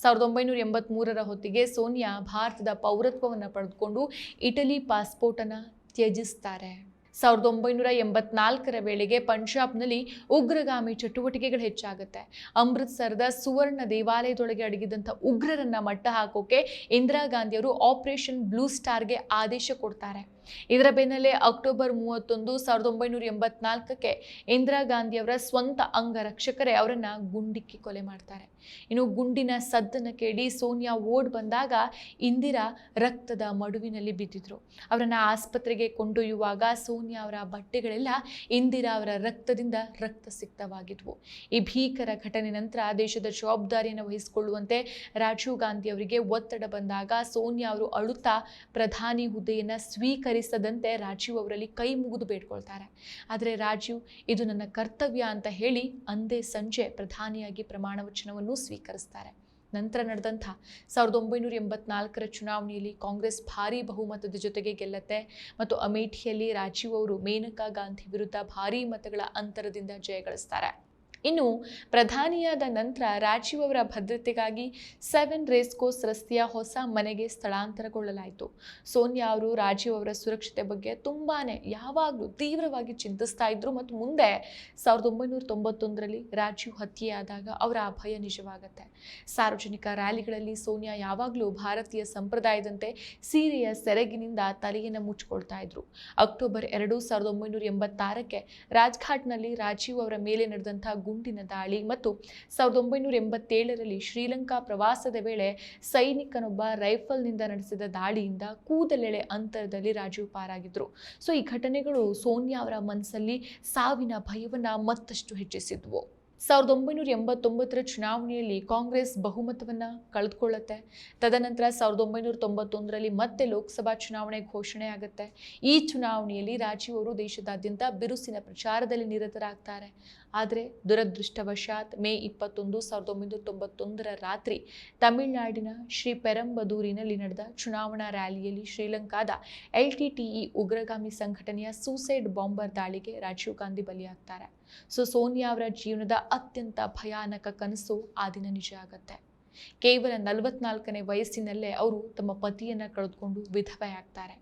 1983ರ ಹೊತ್ತಿಗೆ ಸೋನಿಯಾ ಭಾರತದ ಪೌರತ್ವವನ್ನು ಪಡೆದುಕೊಂಡು ಇಟಲಿ ಪಾಸ್ಪೋರ್ಟನ್ನು ತ್ಯಜಿಸ್ತಾರೆ. 1984ರ ವೇಳೆಗೆ ಪಂಜಾಬ್ನಲ್ಲಿ ಉಗ್ರಗಾಮಿ ಚಟುವಟಿಕೆಗಳು ಹೆಚ್ಚಾಗುತ್ತೆ. ಅಮೃತ್ಸರದ ಸುವರ್ಣ ದೇವಾಲಯದೊಳಗೆ ಅಡಗಿದಂಥ ಉಗ್ರರನ್ನ ಮಟ್ಟ ಹಾಕೋಕೆ ಇಂದಿರಾ ಗಾಂಧಿಯವರು ಆಪರೇಷನ್ ಬ್ಲೂ ಸ್ಟಾರ್ಗೆ ಆದೇಶ ಕೊಡ್ತಾರೆ. ಇದರ ಬೆನ್ನಲ್ಲೇ ಅಕ್ಟೋಬರ್ 31, 1984ಕ್ಕೆ ಇಂದಿರಾ ಗಾಂಧಿಯವರ ಸ್ವಂತ ಅಂಗರಕ್ಷಕರೇ ಅವರನ್ನ ಗುಂಡಿಕ್ಕಿ ಕೊಲೆ ಮಾಡ್ತಾರೆ. ಇನ್ನು ಗುಂಡಿನ ಸದ್ದನ್ನು ಕೇಳಿ ಸೋನಿಯಾ ಓಡ್ ಬಂದಾಗ ಇಂದಿರಾ ರಕ್ತದ ಮಡುವಿನಲ್ಲಿ ಬಿದ್ದಿದ್ರು. ಅವರನ್ನ ಆಸ್ಪತ್ರೆಗೆ ಕೊಂಡೊಯ್ಯುವಾಗ ಸೋನಿಯಾ ಅವರ ಬಟ್ಟೆಗಳೆಲ್ಲ ಇಂದಿರಾ ಅವರ ರಕ್ತದಿಂದ ರಕ್ತಸಿಕ್ತವಾಗಿದ್ವು. ಈ ಭೀಕರ ಘಟನೆ ನಂತರ ದೇಶದ ಜವಾಬ್ದಾರಿಯನ್ನು ವಹಿಸಿಕೊಳ್ಳುವಂತೆ ರಾಜೀವ್ ಗಾಂಧಿ ಅವರಿಗೆ ಒತ್ತಡ ಬಂದಾಗ ಸೋನಿಯಾ ಅವರು ಅಳುತ್ತಾ ಪ್ರಧಾನಿ ಹುದ್ದೆಯನ್ನು ಸ್ವೀಕರಿಸದಂತೆ ರಾಜೀವ್ ಅವರಲ್ಲಿ ಕೈ ಮುಗಿದು ಬೇಡ್ಕೊಳ್ತಾರೆ. ಆದರೆ ರಾಜೀವ್ ಇದು ನನ್ನ ಕರ್ತವ್ಯ ಅಂತ ಹೇಳಿ ಅಂದೇ ಸಂಜೆ ಪ್ರಧಾನಿಯಾಗಿ ಪ್ರಮಾಣ ವಚನವನ್ನು ಸ್ವೀಕರಿಸ್ತಾರೆ. ನಂತರ ನಡೆದಂಥ 1984ರ ಚುನಾವಣೆಯಲ್ಲಿ ಕಾಂಗ್ರೆಸ್ ಭಾರೀ ಬಹುಮತದ ಜೊತೆಗೆ ಗೆಲ್ಲತ್ತೆ ಮತ್ತು ಅಮೇಠಿಯಲ್ಲಿ ರಾಜೀವ್ ಅವರು ಮೇನಕಾ ಗಾಂಧಿ ವಿರುದ್ಧ ಭಾರೀ ಮತಗಳ ಅಂತರದಿಂದ ಜಯಗಳಿಸ್ತಾರೆ. ಇನ್ನು ಪ್ರಧಾನಿಯಾದ ನಂತರ ರಾಜೀವ್ ಅವರ ಭದ್ರತೆಗಾಗಿ 7 ರೇಸ್ ಕೋರ್ಸ್ ರಸ್ತೆಯ ಹೊಸ ಮನೆಗೆ ಸ್ಥಳಾಂತರಗೊಳ್ಳಲಾಯಿತು. ಸೋನಿಯಾ ಅವರು ರಾಜೀವ್ ಅವರ ಸುರಕ್ಷತೆ ಬಗ್ಗೆ ತುಂಬಾನೇ ಯಾವಾಗಲೂ ತೀವ್ರವಾಗಿ ಚಿಂತಿಸ್ತಾ ಇದ್ರು ಮತ್ತು ಮುಂದೆ 1991ರಲ್ಲಿ ರಾಜೀವ್ ಹತ್ಯೆಯಾದಾಗ ಅವರ ಅಭಯ ನಿಜವಾಗುತ್ತೆ. ಸಾರ್ವಜನಿಕ ರ್ಯಾಲಿಗಳಲ್ಲಿ ಸೋನಿಯಾ ಯಾವಾಗಲೂ ಭಾರತೀಯ ಸಂಪ್ರದಾಯದಂತೆ ಸೀರೆಯ ಸೆರಗಿನಿಂದ ತಲೆಯನ್ನು ಮುಚ್ಚಿಕೊಳ್ತಾ ಇದ್ರು. ಅಕ್ಟೋಬರ್ 2, 1986ಕ್ಕೆ ರಾಜ್ಘಾಟ್ನಲ್ಲಿ ರಾಜೀವ್ ಅವರ ಮೇಲೆ ನಡೆದಂಥ ಗುಂಡಿನ ದಾಳಿ ಮತ್ತು 1987ರಲ್ಲಿ ಶ್ರೀಲಂಕಾ ಪ್ರವಾಸದ ವೇಳೆ ಸೈನಿಕನೊಬ್ಬ ರೈಫಲ್ನಿಂದ ನಡೆಸಿದ ದಾಳಿಯಿಂದ ಕೂದಲೆಳೆ ಅಂತರದಲ್ಲಿ ರಾಜೀವ್ ಪಾರಾಗಿದ್ರು. ಸೊ ಈ ಘಟನೆಗಳು ಸೋನಿಯಾ ಅವರ ಮನಸ್ಸಲ್ಲಿ ಸಾವಿನ ಭಯವನ್ನ ಮತ್ತಷ್ಟು ಹೆಚ್ಚಿಸಿದ್ವು. 1989ರ ಚುನಾವಣೆಯಲ್ಲಿ ಕಾಂಗ್ರೆಸ್ ಬಹುಮತವನ್ನು ಕಳೆದುಕೊಳ್ಳುತ್ತೆ. ತದನಂತರ 1991ರಲ್ಲಿ ಮತ್ತೆ ಲೋಕಸಭಾ ಚುನಾವಣೆ ಘೋಷಣೆ ಆಗುತ್ತೆ. ಈ ಚುನಾವಣೆಯಲ್ಲಿ ರಾಜೀವ್ ಅವರು ದೇಶದಾದ್ಯಂತ ಬಿರುಸಿನ ಪ್ರಚಾರದಲ್ಲಿ ನಿರತರಾಗ್ತಾರೆ. ಆದರೆ ದುರದೃಷ್ಟವಶಾತ್ ಮೇ 21, 1991ರ ರಾತ್ರಿ ತಮಿಳುನಾಡಿನ ಶ್ರೀ ಪೆರಂಬದೂರಿನಲ್ಲಿ ನಡೆದ ಚುನಾವಣಾ ರ್ಯಾಲಿಯಲ್ಲಿ ಶ್ರೀಲಂಕಾದ LTTE ಉಗ್ರಗಾಮಿ ಸಂಘಟನೆಯ ಸೂಸೈಡ್ ಬಾಂಬರ್ ದಾಳಿಗೆ ರಾಜೀವ್ ಗಾಂಧಿ ಬಲಿಯಾಗ್ತಾರೆ. ಸೊ ಸೋನಿಯಾ ಅವರ ಜೀವನದ ಅತ್ಯಂತ ಭಯಾನಕ ಕನಸು ಆ ದಿನ ನಿಜ ಆಗತ್ತೆ. ಕೇವಲ 44ನೇ ವಯಸ್ಸಿನಲ್ಲೇ ಅವರು ತಮ್ಮ ಪತಿಯನ್ನು ಕಳೆದುಕೊಂಡು ವಿಧವೆ ಆಗ್ತಾರೆ.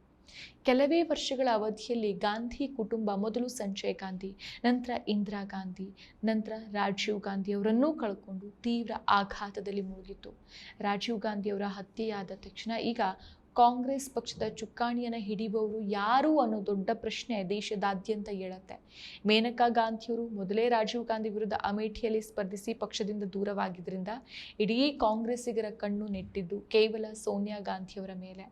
ಕೆಲವೇ ವರ್ಷಗಳ ಅವಧಿಯಲ್ಲಿ ಗಾಂಧಿ ಕುಟುಂಬ ಮೊದಲು ಸಂಜಯ್ ಗಾಂಧಿ, ನಂತರ ಇಂದಿರಾ ಗಾಂಧಿ, ನಂತರ ರಾಜೀವ್ ಗಾಂಧಿ ಅವರನ್ನೂ ಕಳ್ಕೊಂಡು ತೀವ್ರ ಆಘಾತದಲ್ಲಿ ಮುಳುಗಿತು. ರಾಜೀವ್ ಗಾಂಧಿಯವರ ಹತ್ಯೆಯಾದ ತಕ್ಷಣ ಈಗ ಕಾಂಗ್ರೆಸ್ ಪಕ್ಷದ ಚುಕ್ಕಾಣಿಯನ್ನು ಹಿಡಿಯುವವರು ಯಾರು ಅನ್ನೋ ದೊಡ್ಡ ಪ್ರಶ್ನೆ ದೇಶದಾದ್ಯಂತ ಏಳುತ್ತೆ. ಮೇನಕಾ ಗಾಂಧಿಯವರು ಮೊದಲೇ ರಾಜೀವ್ ಗಾಂಧಿ ವಿರುದ್ಧ ಅಮೇಠಿಯಲ್ಲಿ ಸ್ಪರ್ಧಿಸಿ ಪಕ್ಷದಿಂದ ದೂರವಾಗಿದ್ದರಿಂದ ಇಡೀ ಕಾಂಗ್ರೆಸ್ಸಿಗರ ಕಣ್ಣು ನೆಟ್ಟಿದ್ದು ಕೇವಲ ಸೋನಿಯಾ ಗಾಂಧಿಯವರ ಮೇಲೆ.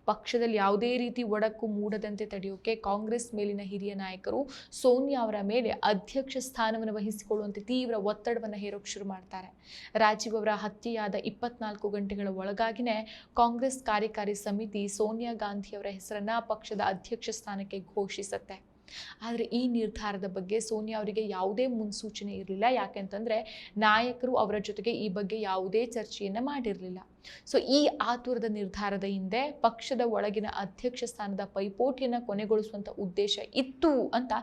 ಪಕ್ಷದಲ್ಲಿ ಯಾವುದೇ ರೀತಿ ಒಡಕು ಮೂಡದಂತೆ ತಡೆಯೋಕೆ ಕಾಂಗ್ರೆಸ್ ಮೇಲಿನ ಹಿರಿಯ ನಾಯಕರು ಸೋನಿಯಾ ಅವರ ಮೇಲೆ ಅಧ್ಯಕ್ಷ ಸ್ಥಾನವನ್ನು ವಹಿಸಿಕೊಳ್ಳುವಂತೆ ತೀವ್ರ ಒತ್ತಡವನ್ನು ಹೇರೋಕೆ ಶುರು ಮಾಡ್ತಾರೆ. ರಾಜೀವ್ ಅವರ ಹತ್ಯೆಯಾದ 24 ಗಂಟೆಗಳ ಒಳಗಾಗಿನೇ ಕಾಂಗ್ರೆಸ್ ಕಾರ್ಯಕಾರಿ ಸಮಿತಿ ಸೋನಿಯಾ ಗಾಂಧಿಯವರ ಹೆಸರನ್ನ ಪಕ್ಷದ ಅಧ್ಯಕ್ಷ ಸ್ಥಾನಕ್ಕೆ ಘೋಷಿಸುತ್ತೆ. ಆದರೆ ಈ ನಿರ್ಧಾರದ ಬಗ್ಗೆ ಸೋನಿಯಾ ಅವರಿಗೆ ಯಾವುದೇ ಮುನ್ಸೂಚನೆ ಇರಲಿಲ್ಲ. ಯಾಕೆಂತಂದ್ರೆ ನಾಯಕರು ಅವರ ಜೊತೆಗೆ ಈ ಬಗ್ಗೆ ಯಾವುದೇ ಚರ್ಚೆಯನ್ನ ಮಾಡಿರಲಿಲ್ಲ. ಸೊ ಈ ಆತುರದ ನಿರ್ಧಾರದ ಹಿಂದೆ ಪಕ್ಷದ ಒಳಗಿನ ಅಧ್ಯಕ್ಷ ಸ್ಥಾನದ ಪೈಪೋಟಿಯನ್ನು ಕೊನೆಗೊಳಿಸುವಂತ ಉದ್ದೇಶ ಇತ್ತು ಅಂತ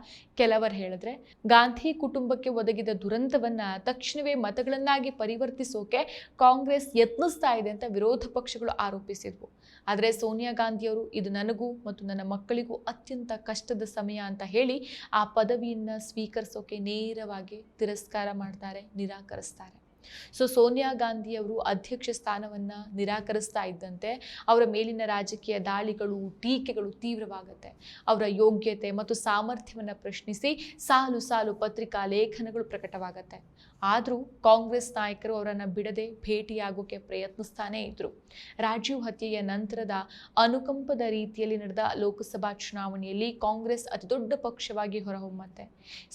ಕೆಲವರು ಹೇಳಿದ್ರೆ, ಗಾಂಧಿ ಕುಟುಂಬಕ್ಕೆ ಒದಗಿದ ದುರಂತವನ್ನ ತಕ್ಷಣವೇ ಮತಗಳನ್ನಾಗಿ ಪರಿವರ್ತಿಸೋಕೆ ಕಾಂಗ್ರೆಸ್ ಯತ್ನಿಸ್ತಾ ಇದೆ ಅಂತ ವಿರೋಧ ಪಕ್ಷಗಳು ಆರೋಪಿಸಿದ್ವು. ಆದರೆ ಸೋನಿಯಾ ಗಾಂಧಿಯವರು ಇದು ನನಗೂ ಮತ್ತು ನನ್ನ ಮಕ್ಕಳಿಗೂ ಅತ್ಯಂತ ಕಷ್ಟದ ಸಮಯ ಅಂತ ಹೇಳಿ ಆ ಪದವಿಯನ್ನ ಸ್ವೀಕರಿಸೋಕೆ ನೇರವಾಗಿ ತಿರಸ್ಕಾರ ಮಾಡ್ತಾರೆ, ನಿರಾಕರಿಸ್ತಾರೆ. ಸೊ ಸೋನಿಯಾ ಗಾಂಧಿ ಅವರು ಅಧ್ಯಕ್ಷ ಸ್ಥಾನವನ್ನು ನಿರಾಕರಿಸ್ತಾ ಇದ್ದಂತೆ ಅವರ ಮೇಲಿನ ರಾಜಕೀಯ ದಾಳಿಗಳು, ಟೀಕೆಗಳು ತೀವ್ರವಾಗುತ್ತೆ. ಅವರ ಯೋಗ್ಯತೆ ಮತ್ತು ಸಾಮರ್ಥ್ಯವನ್ನು ಪ್ರಶ್ನಿಸಿ ಸಾಲು ಸಾಲು ಪತ್ರಿಕಾ ಲೇಖನಗಳು ಪ್ರಕಟವಾಗುತ್ತೆ. ಆದರೂ ಕಾಂಗ್ರೆಸ್ ನಾಯಕರು ಅವರನ್ನು ಬಿಡದೆ ಭೇಟಿಯಾಗೋಕೆ ಪ್ರಯತ್ನಿಸ್ತಾನೇ ಇದ್ರು. ರಾಜೀವ್ ಹತ್ಯೆಯ ನಂತರದ ಅನುಕಂಪದ ರೀತಿಯಲ್ಲಿ ನಡೆದ ಲೋಕಸಭಾ ಚುನಾವಣೆಯಲ್ಲಿ ಕಾಂಗ್ರೆಸ್ ಅತಿದೊಡ್ಡ ಪಕ್ಷವಾಗಿ ಹೊರಹೊಮ್ಮತ್ತೆ.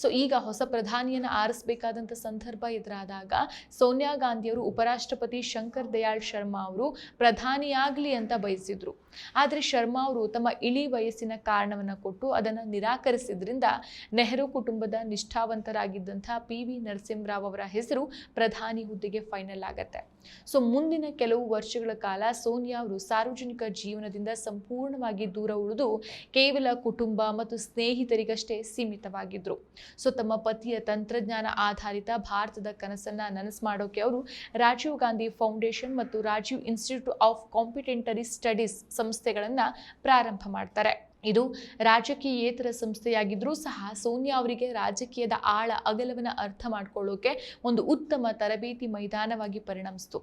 ಸೊ ಈಗ ಹೊಸ ಪ್ರಧಾನಿಯನ್ನು ಆರಿಸಬೇಕಾದಂಥ ಸಂದರ್ಭ ಎದುರಾದಾಗ ಸೋನಿಯಾ ಗಾಂಧಿಯವರು ಉಪರಾಷ್ಟ್ರಪತಿ ಶಂಕರ್ ದಯಾಳ್ ಶರ್ಮಾ ಅವರು ಪ್ರಧಾನಿಯಾಗಲಿ ಅಂತ ಬಯಸಿದ್ರು. ಆದರೆ ಶರ್ಮಾ ಅವರು ತಮ್ಮ ಇಳಿ ವಯಸ್ಸಿನ ಕಾರಣವನ್ನು ಕೊಟ್ಟು ಅದನ್ನು ನಿರಾಕರಿಸಿದ್ರಿಂದ ನೆಹರು ಕುಟುಂಬದ ನಿಷ್ಠಾವಂತರಾಗಿದ್ದಂಥ PV ನರಸಿಂಹರಾವ್ ಅವರ ಹೆಸರು ಪ್ರಧಾನಿ ಹುದ್ದೆಗೆ ಫೈನಲ್ ಆಗತ್ತೆ. ಸೊ ಮುಂದಿನ ಕೆಲವು ವರ್ಷಗಳ ಕಾಲ ಸೋನಿಯಾ ಅವರು ಸಾರ್ವಜನಿಕ ಜೀವನದಿಂದ ಸಂಪೂರ್ಣವಾಗಿ ದೂರ ಉಳಿದು ಕೇವಲ ಕುಟುಂಬ ಮತ್ತು ಸ್ನೇಹಿತರಿಗಷ್ಟೇ ಸೀಮಿತವಾಗಿದ್ರು. ಸೊ ತಮ್ಮ ಪತಿಯ ತಂತ್ರಜ್ಞಾನ ಆಧಾರಿತ ಭಾರತದ ಕನಸನ್ನ ನನಸು ಮಾಡೋಕೆ ಅವರು ರಾಜೀವ್ ಗಾಂಧಿ ಫೌಂಡೇಶನ್ ಮತ್ತು ರಾಜೀವ್ ಇನ್ಸ್ಟಿಟ್ಯೂಟ್ ಆಫ್ ಕಾಂಪಿಟೆಂಟರಿ ಸ್ಟಡೀಸ್ ಸಂಸ್ಥೆಗಳನ್ನು ಪ್ರಾರಂಭ ಮಾಡ್ತಾರೆ. ಇದು ರಾಜಕೀಯೇತರ ಸಂಸ್ಥೆಯಾಗಿದ್ರೂ ಸಹ ಸೋನಿಯಾ ಅವರಿಗೆ ರಾಜಕೀಯದ ಆಳ ಅಗಲವನ್ನು ಅರ್ಥ ಮಾಡ್ಕೊಳ್ಳೋಕೆ ಒಂದು ಉತ್ತಮ ತರಬೇತಿ ಮೈದಾನವಾಗಿ ಪರಿಣಮಿಸಿತು.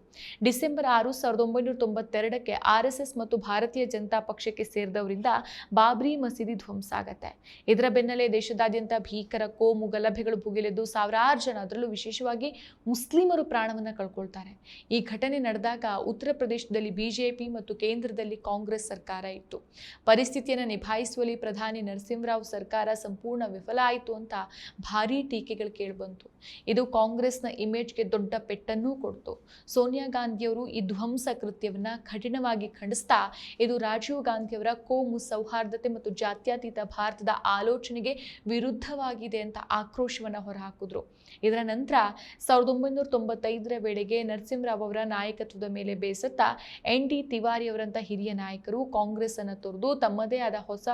ಡಿಸೆಂಬರ್ 6, 1992ಕ್ಕೆ RSS ಮತ್ತು ಭಾರತೀಯ ಜನತಾ ಪಕ್ಷಕ್ಕೆ ಸೇರಿದವರಿಂದ ಬಾಬ್ರಿ ಮಸೀದಿ ಧ್ವಂಸ ಆಗತ್ತೆ. ಇದರ ಬೆನ್ನಲ್ಲೇ ದೇಶದಾದ್ಯಂತ ಭೀಕರ ಕೋಮು ಗಲಭೆಗಳು ಭುಗಿಲೆದ್ದು ಸಾವಿರಾರು ಜನ, ಅದರಲ್ಲೂ ವಿಶೇಷವಾಗಿ ಮುಸ್ಲಿಮರು ಪ್ರಾಣವನ್ನು ಕಳ್ಕೊಳ್ತಾರೆ. ಈ ಘಟನೆ ನಡೆದಾಗ ಉತ್ತರ ಪ್ರದೇಶದಲ್ಲಿ BJP ಮತ್ತು ಕೇಂದ್ರದಲ್ಲಿ ಕಾಂಗ್ರೆಸ್ ಸರ್ಕಾರ ಇತ್ತು. ಪರಿಸ್ಥಿತಿಯನ್ನು ನಿಭಾಯಿಸುವಲ್ಲಿ ಪ್ರಧಾನಿ ನರಸಿಂಹರಾವ್ ಸರ್ಕಾರ ಸಂಪೂರ್ಣ ವಿಫಲ ಆಯಿತು ಅಂತ ಭಾರೀ ಟೀಕೆಗಳು ಕೇಳಿಬಂತು. ಇದು ಕಾಂಗ್ರೆಸ್ನ ಇಮೇಜ್ಗೆ ದೊಡ್ಡ ಪೆಟ್ಟನ್ನೂ ಕೊಡ್ತು. ಸೋನಿಯಾ ಗಾಂಧಿಯವರು ಈ ಧ್ವಂಸ ಕೃತ್ಯವನ್ನ ಕಠಿಣವಾಗಿ ಖಂಡಿಸ್ತಾ ಇದು ರಾಜೀವ್ ಗಾಂಧಿಯವರ ಕೋಮು ಸೌಹಾರ್ದತೆ ಮತ್ತು ಜಾತ್ಯತೀತ ಭಾರತದ ಆಲೋಚನೆಗೆ ವಿರುದ್ಧವಾಗಿದೆ ಅಂತ ಆಕ್ರೋಶವನ್ನು ಹೊರಹಾಕಿದ್ರು. ಇದರ ನಂತರ 1995ರ ವೇಳೆಗೆ ನರಸಿಂಹರಾವ್ ಅವರ ನಾಯಕತ್ವದ ಮೇಲೆ ಬೇಸತ್ತ ND ತಿವಾರಿ ಅವರಂಥ ಹಿರಿಯ ನಾಯಕರು ಕಾಂಗ್ರೆಸ್ ಅನ್ನು ತೊರೆದು ತಮ್ಮದೇ ಆದ ಹೊಸ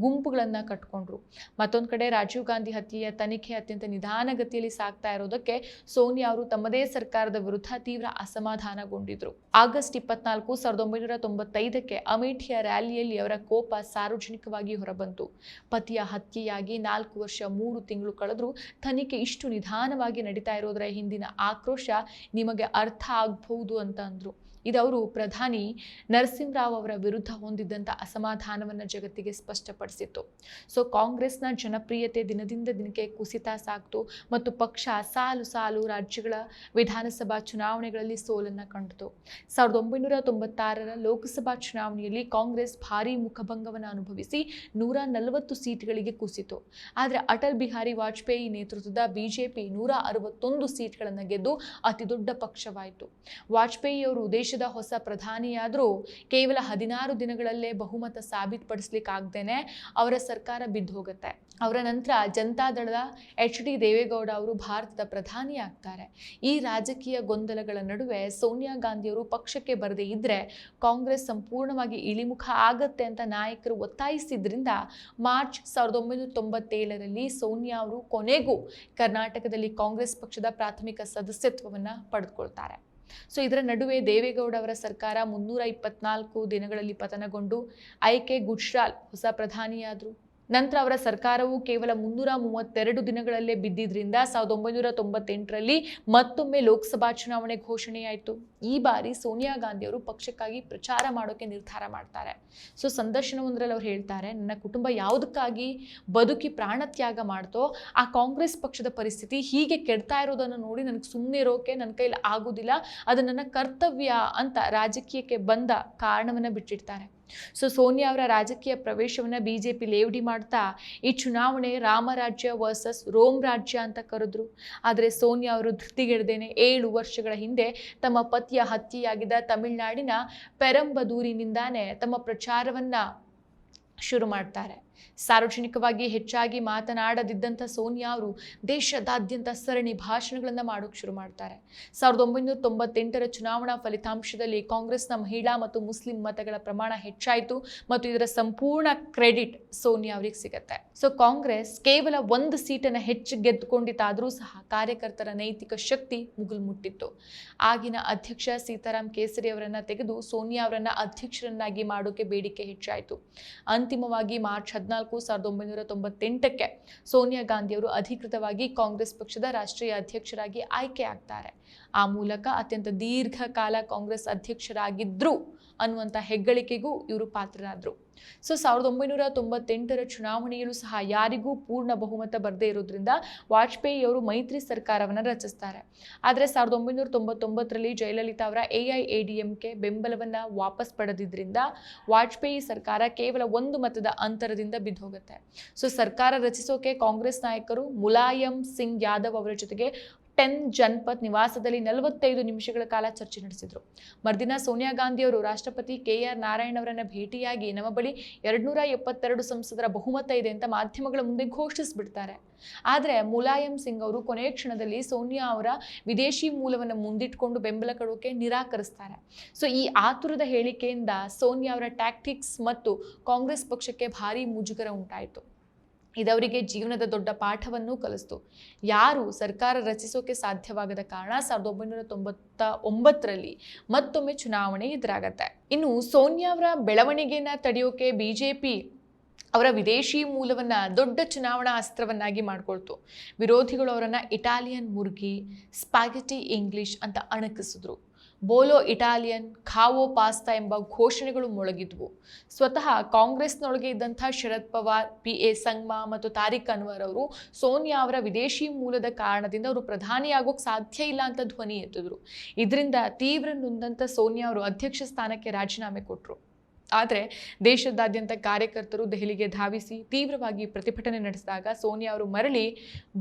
ಗುಂಪುಗಳನ್ನು ಕಟ್ಕೊಂಡ್ರು. ಮತ್ತೊಂದು ಕಡೆ ರಾಜೀವ್ ಗಾಂಧಿ ಹತ್ಯೆಯ ತನಿಖೆ ಅತ್ಯಂತ ನಿಧಾನಗತಿಯಲ್ಲಿ ಸಾಗ್ತಾ ಇರೋದಕ್ಕೆ ಸೋನಿಯಾ ಅವರು ತಮ್ಮದೇ ಸರ್ಕಾರದ ವಿರುದ್ಧ ತೀವ್ರ ಅಸಮಾಧಾನಗೊಂಡಿದ್ರು. ಆಗಸ್ಟ್ 24, 1995ಕ್ಕೆ ಅಮೇಠಿಯ ರ್ಯಾಲಿಯಲ್ಲಿ ಅವರ ಕೋಪ ಸಾರ್ವಜನಿಕವಾಗಿ ಹೊರಬಂತು. ಪತಿಯ ಹತ್ಯೆಯಾಗಿ 4 ವರ್ಷ 3 ತಿಂಗಳು ಕಳೆದ್ರೂ ತನಿಖೆ ಇಷ್ಟು ನಿಧಾನವಾಗಿ ನಡೀತಾ ಇರೋದರ ಹಿಂದಿನ ಆಕ್ರೋಶ ನಿಮಗೆ ಅರ್ಥ ಆಗಬಹುದು ಅಂತ ಅಂದ್ರು. ಇದವರು ಪ್ರಧಾನಿ ನರಸಿಂಹರಾವ್ ಅವರ ವಿರುದ್ಧ ಹೊಂದಿದ್ದಂಥ ಅಸಮಾಧಾನವನ್ನು ಜಗತ್ತಿಗೆ ಸ್ಪಷ್ಟಪಡಿಸಿತ್ತು. ಸೊ ಕಾಂಗ್ರೆಸ್ನ ಜನಪ್ರಿಯತೆ ದಿನದಿಂದ ದಿನಕ್ಕೆ ಕುಸಿತ ಸಾಗ್ತು ಮತ್ತು ಪಕ್ಷ ಸಾಲು ಸಾಲು ರಾಜ್ಯಗಳ ವಿಧಾನಸಭಾ ಚುನಾವಣೆಗಳಲ್ಲಿ ಸೋಲನ್ನು ಕಂಡಿತು. 1996ರ ಲೋಕಸಭಾ ಚುನಾವಣೆಯಲ್ಲಿ ಕಾಂಗ್ರೆಸ್ ಭಾರೀ ಮುಖಭಂಗವನ್ನು ಅನುಭವಿಸಿ 140 ಸೀಟ್ಗಳಿಗೆ ಕುಸಿತು. ಆದರೆ ಅಟಲ್ ಬಿಹಾರಿ ವಾಜಪೇಯಿ ನೇತೃತ್ವದ BJP 161 ಸೀಟ್ಗಳನ್ನು ಗೆದ್ದು ಅತಿ ದೊಡ್ಡ ಪಕ್ಷವಾಯಿತು. ವಾಜಪೇಯಿ ಅವರು ದೇಶದ ಹೊಸ ಪ್ರಧಾನಿಯಾದರೂ ಕೇವಲ 16 ದಿನಗಳಲ್ಲೇ ಬಹುಮತ ಸಾಬೀತುಪಡಿಸಲಿಕ್ಕಾಗ್ದೇನೆ ಅವರ ಸರ್ಕಾರ ಬಿದ್ದು ಹೋಗುತ್ತೆ. ಅವರ ನಂತರ ಜನತಾದಳದ HD ದೇವೇಗೌಡ ಅವರು ಭಾರತದ ಪ್ರಧಾನಿ ಆಗ್ತಾರೆ. ಈ ರಾಜಕೀಯ ಗೊಂದಲಗಳ ನಡುವೆ ಸೋನಿಯಾ ಗಾಂಧಿಯವರು ಪಕ್ಷಕ್ಕೆ ಬರದೇ ಇದ್ರೆ ಕಾಂಗ್ರೆಸ್ ಸಂಪೂರ್ಣವಾಗಿ ಇಳಿಮುಖ ಆಗತ್ತೆ ಅಂತ ನಾಯಕರು ಒತ್ತಾಯಿಸಿದ್ರಿಂದ ಮಾರ್ಚ್ 1997ರಲ್ಲಿ ಸೋನಿಯಾ ಅವರು ಕೊನೆಗೂ ಕರ್ನಾಟಕದಲ್ಲಿ ಕಾಂಗ್ರೆಸ್ ಪಕ್ಷದ ಪ್ರಾಥಮಿಕ ಸದಸ್ಯತ್ವವನ್ನು ಪಡೆದುಕೊಳ್ತಾರೆ. ಸೊ ಇದರ ನಡುವೆ ದೇವೇಗೌಡ ಅವರ ಸರ್ಕಾರ 324 ದಿನಗಳಲ್ಲಿ ಪತನಗೊಂಡು IK ಗುಜ್ರಾಲ್ ಹೊಸ ಪ್ರಧಾನಿಯಾದರು. ನಂತರ ಅವರ ಸರ್ಕಾರವು ಕೇವಲ 332 ದಿನಗಳಲ್ಲೇ ಬಿದ್ದಿದ್ರಿಂದ 1998ರಲ್ಲಿ ಮತ್ತೊಮ್ಮೆ ಲೋಕಸಭಾ ಚುನಾವಣೆ ಘೋಷಣೆಯಾಯಿತು. ಈ ಬಾರಿ ಸೋನಿಯಾ ಗಾಂಧಿ ಅವರು ಪಕ್ಷಕ್ಕಾಗಿ ಪ್ರಚಾರ ಮಾಡೋಕೆ ನಿರ್ಧಾರ ಮಾಡ್ತಾರೆ. ಸೊ ಸಂದರ್ಶನವೊಂದರಲ್ಲಿ ಅವ್ರು ಹೇಳ್ತಾರೆ, ನನ್ನ ಕುಟುಂಬ ಯಾವುದಕ್ಕಾಗಿ ಬದುಕಿ ಪ್ರಾಣತ್ಯಾಗ ಮಾಡ್ತೋ ಆ ಕಾಂಗ್ರೆಸ್ ಪಕ್ಷದ ಪರಿಸ್ಥಿತಿ ಹೀಗೆ ಕೆಡ್ತಾ ಇರೋದನ್ನು ನೋಡಿ ನನಗೆ ಸುಮ್ಮನೆ ಇರೋಕೆ ನನ್ನ ಕೈಲಿ ಆಗೋದಿಲ್ಲ, ಅದು ನನ್ನ ಕರ್ತವ್ಯ ಅಂತ ರಾಜಕೀಯಕ್ಕೆ ಬಂದ ಕಾರಣವನ್ನು ಬಿಟ್ಟಿರ್ತಾರೆ. ಸೊ ಸೋನಿಯಾ ಅವರ ರಾಜಕೀಯ ಪ್ರವೇಶವನ್ನು BJP ಲೇವಡಿ ಮಾಡ್ತಾ ಈ ಚುನಾವಣೆ ರಾಮರಾಜ್ಯ ವರ್ಸಸ್ ರೋಮ್ ರಾಜ್ಯ ಅಂತ ಕರೆದ್ರು. ಆದರೆ ಸೋನಿಯಾ ಅವರು ಧೃತಿಗೆಡದೇನೆ 7 ವರ್ಷಗಳ ಹಿಂದೆ ತಮ್ಮ ಪತಿಯ ಹತ್ಯೆಯಾಗಿದ್ದ ತಮಿಳುನಾಡಿನ ಪೆರಂಬದೂರಿನಿಂದಾನೇ ತಮ್ಮ ಪ್ರಚಾರವನ್ನ ಶುರು ಮಾಡ್ತಾರೆ. ಸಾರ್ವಜನಿಕವಾಗಿ ಹೆಚ್ಚಾಗಿ ಮಾತನಾಡದಿದ್ದಂಥ ಸೋನಿಯಾ ಅವರು ದೇಶದಾದ್ಯಂತ ಸರಣಿ ಭಾಷಣಗಳನ್ನು ಮಾಡೋಕೆ ಶುರು ಮಾಡ್ತಾರೆ. 1998ರ ಚುನಾವಣಾ ಫಲಿತಾಂಶದಲ್ಲಿ ಕಾಂಗ್ರೆಸ್ನ ಮಹಿಳಾ ಮತ್ತು ಮುಸ್ಲಿಂ ಮತಗಳ ಪ್ರಮಾಣ ಹೆಚ್ಚಾಯಿತು ಮತ್ತು ಇದರ ಸಂಪೂರ್ಣ ಕ್ರೆಡಿಟ್ ಸೋನಿಯಾ ಅವರಿಗೆ ಸಿಗುತ್ತೆ. ಸೊ ಕಾಂಗ್ರೆಸ್ ಕೇವಲ 1 ಸೀಟನ್ನು ಹೆಚ್ಚು ಗೆದ್ದುಕೊಂಡಿತ್ತಾದರೂ ಸಹ ಕಾರ್ಯಕರ್ತರ ನೈತಿಕ ಶಕ್ತಿ ಮುಗಿಲು ಮುಟ್ಟಿತ್ತು. ಆಗಿನ ಅಧ್ಯಕ್ಷ ಸೀತಾರಾಮ್ ಕೇಸರಿ ಅವರನ್ನು ತೆಗೆದು ಸೋನಿಯಾ ಅವರನ್ನು ಅಧ್ಯಕ್ಷರನ್ನಾಗಿ ಮಾಡೋಕೆ ಬೇಡಿಕೆ ಹೆಚ್ಚಾಯಿತು. ಅಂತಿಮವಾಗಿ ಮಾರ್ಚ್ 14 1998ಕ್ಕೆ ಸೋನಿಯಾ ಗಾಂಧಿಯವರು ಅಧಿಕೃತವಾಗಿ ಕಾಂಗ್ರೆಸ್ ಪಕ್ಷದ ರಾಷ್ಟ್ರೀಯ ಅಧ್ಯಕ್ಷರಾಗಿ ಆಯ್ಕೆಯಾಗ್ತಾರೆ. ಆ ಮೂಲಕ ಅತ್ಯಂತ ದೀರ್ಘಕಾಲ ಕಾಂಗ್ರೆಸ್ ಅಧ್ಯಕ್ಷರಾಗಿದ್ರು ಅನ್ನುವಂಥ ಹೆಗ್ಗಳಿಕೆಗೂ ಇವರು ಪಾತ್ರರಾದರು. ಸೊ 1998ರ ಚುನಾವಣೆಯಲ್ಲೂ ಸಹ ಯಾರಿಗೂ ಪೂರ್ಣ ಬಹುಮತ ಬರದೇ ಇರೋದ್ರಿಂದ ವಾಜಪೇಯಿ ಅವರು ಮೈತ್ರಿ ಸರ್ಕಾರವನ್ನು ರಚಿಸ್ತಾರೆ. ಆದರೆ 1999ರಲ್ಲಿ ಜಯಲಲಿತಾ ಅವರ AIADMK ಬೆಂಬಲವನ್ನು ವಾಪಸ್ ಪಡೆದಿದ್ದರಿಂದ ವಾಜಪೇಯಿ ಸರ್ಕಾರ ಕೇವಲ 1 ಮತದ ಅಂತರದಿಂದ ಬಿದ್ದೋಗುತ್ತೆ. ಸೊ ಸರ್ಕಾರ ರಚಿಸೋಕೆ ಕಾಂಗ್ರೆಸ್ ನಾಯಕರು ಮುಲಾಯಂ ಸಿಂಗ್ ಯಾದವ್ ಅವರ ಜೊತೆಗೆ 10 ಜನಪಥ್ ನಿವಾಸದಲ್ಲಿ 45 ನಿಮಿಷಗಳ ಕಾಲ ಚರ್ಚೆ ನಡೆಸಿದರು. ಮರುದಿನ ಸೋನಿಯಾ ಗಾಂಧಿ ಅವರು ರಾಷ್ಟ್ರಪತಿ KR ನಾರಾಯಣ್ ಅವರನ್ನ ಭೇಟಿಯಾಗಿ ನಮ್ಮ ಬಳಿ 272 ಸಂಸದರ ಬಹುಮತ ಇದೆ ಅಂತ ಮಾಧ್ಯಮಗಳ ಮುಂದೆ ಘೋಷಿಸಿಬಿಡ್ತಾರೆ. ಆದರೆ ಮುಲಾಯಂ ಸಿಂಗ್ ಅವರು ಕೊನೆಯ ಕ್ಷಣದಲ್ಲಿ ಸೋನಿಯಾ ಅವರ ವಿದೇಶಿ ಮೂಲವನ್ನು ಮುಂದಿಟ್ಕೊಂಡು ಬೆಂಬಲ ಕೊಡೋಕೆ ನಿರಾಕರಿಸ್ತಾರೆ. ಸೊ ಈ ಆತುರದ ಹೇಳಿಕೆಯಿಂದ ಸೋನಿಯಾ ಅವರ ಟ್ಯಾಕ್ಟಿಕ್ಸ್ ಮತ್ತು ಕಾಂಗ್ರೆಸ್ ಪಕ್ಷಕ್ಕೆ ಭಾರಿ ಮುಜುಗರ ಉಂಟಾಯಿತು. ಇದವರಿಗೆ ಜೀವನದ ದೊಡ್ಡ ಪಾಠವನ್ನು ಕಲಿಸ್ತು. ಯಾರು ಸರ್ಕಾರ ರಚಿಸೋಕೆ ಸಾಧ್ಯವಾಗದ ಕಾರಣ 1999ರಲ್ಲಿ ಮತ್ತೊಮ್ಮೆ ಚುನಾವಣೆ ಎದುರಾಗತ್ತೆ. ಇನ್ನು ಸೋನಿಯಾ ಅವರ ಬೆಳವಣಿಗೆಯನ್ನು ತಡೆಯೋಕೆ ಬಿಜೆಪಿ ಅವರ ವಿದೇಶಿ ಮೂಲವನ್ನು ದೊಡ್ಡ ಚುನಾವಣಾ ಅಸ್ತ್ರವನ್ನಾಗಿ ಮಾಡಿಕೊಳ್ತು. ವಿರೋಧಿಗಳು ಅವರನ್ನು ಇಟಾಲಿಯನ್ ಮುರ್ಗಿ, ಸ್ಪಾಗೆಟಿ ಇಂಗ್ಲಿಷ್ ಅಂತ ಅಣಕಿಸಿದ್ರು. ಬೋಲೋ ಇಟಾಲಿಯನ್, ಖಾವೋ ಪಾಸ್ತಾ ಎಂಬ ಘೋಷಣೆಗಳು ಮೊಳಗಿದ್ವು. ಸ್ವತಃ ಕಾಂಗ್ರೆಸ್ನೊಳಗೆ ಇದ್ದಂಥ ಶರದ್ ಪವಾರ್, PA ಸಂಗ್ಮಾ ಮತ್ತು ತಾರಿಕ್ ಅನ್ವರ್ ಅವರು ಸೋನಿಯಾ ಅವರ ವಿದೇಶಿ ಮೂಲದ ಕಾರಣದಿಂದ ಅವರು ಪ್ರಧಾನಿಯಾಗೋಕೆ ಸಾಧ್ಯ ಇಲ್ಲ ಅಂತ ಧ್ವನಿ ಎತ್ತಿದ್ರು. ಇದರಿಂದ ತೀವ್ರ ನೊಂದಂಥ ಸೋನಿಯಾ ಅವರು ಅಧ್ಯಕ್ಷ ಸ್ಥಾನಕ್ಕೆ ರಾಜೀನಾಮೆ ಕೊಟ್ಟರು. ಆದರೆ ದೇಶದಾದ್ಯಂತ ಕಾರ್ಯಕರ್ತರು ದೆಹಲಿಗೆ ಧಾವಿಸಿ ತೀವ್ರವಾಗಿ ಪ್ರತಿಭಟನೆ ನಡೆಸಿದಾಗ ಸೋನಿಯಾ ಅವರು ಮರಳಿ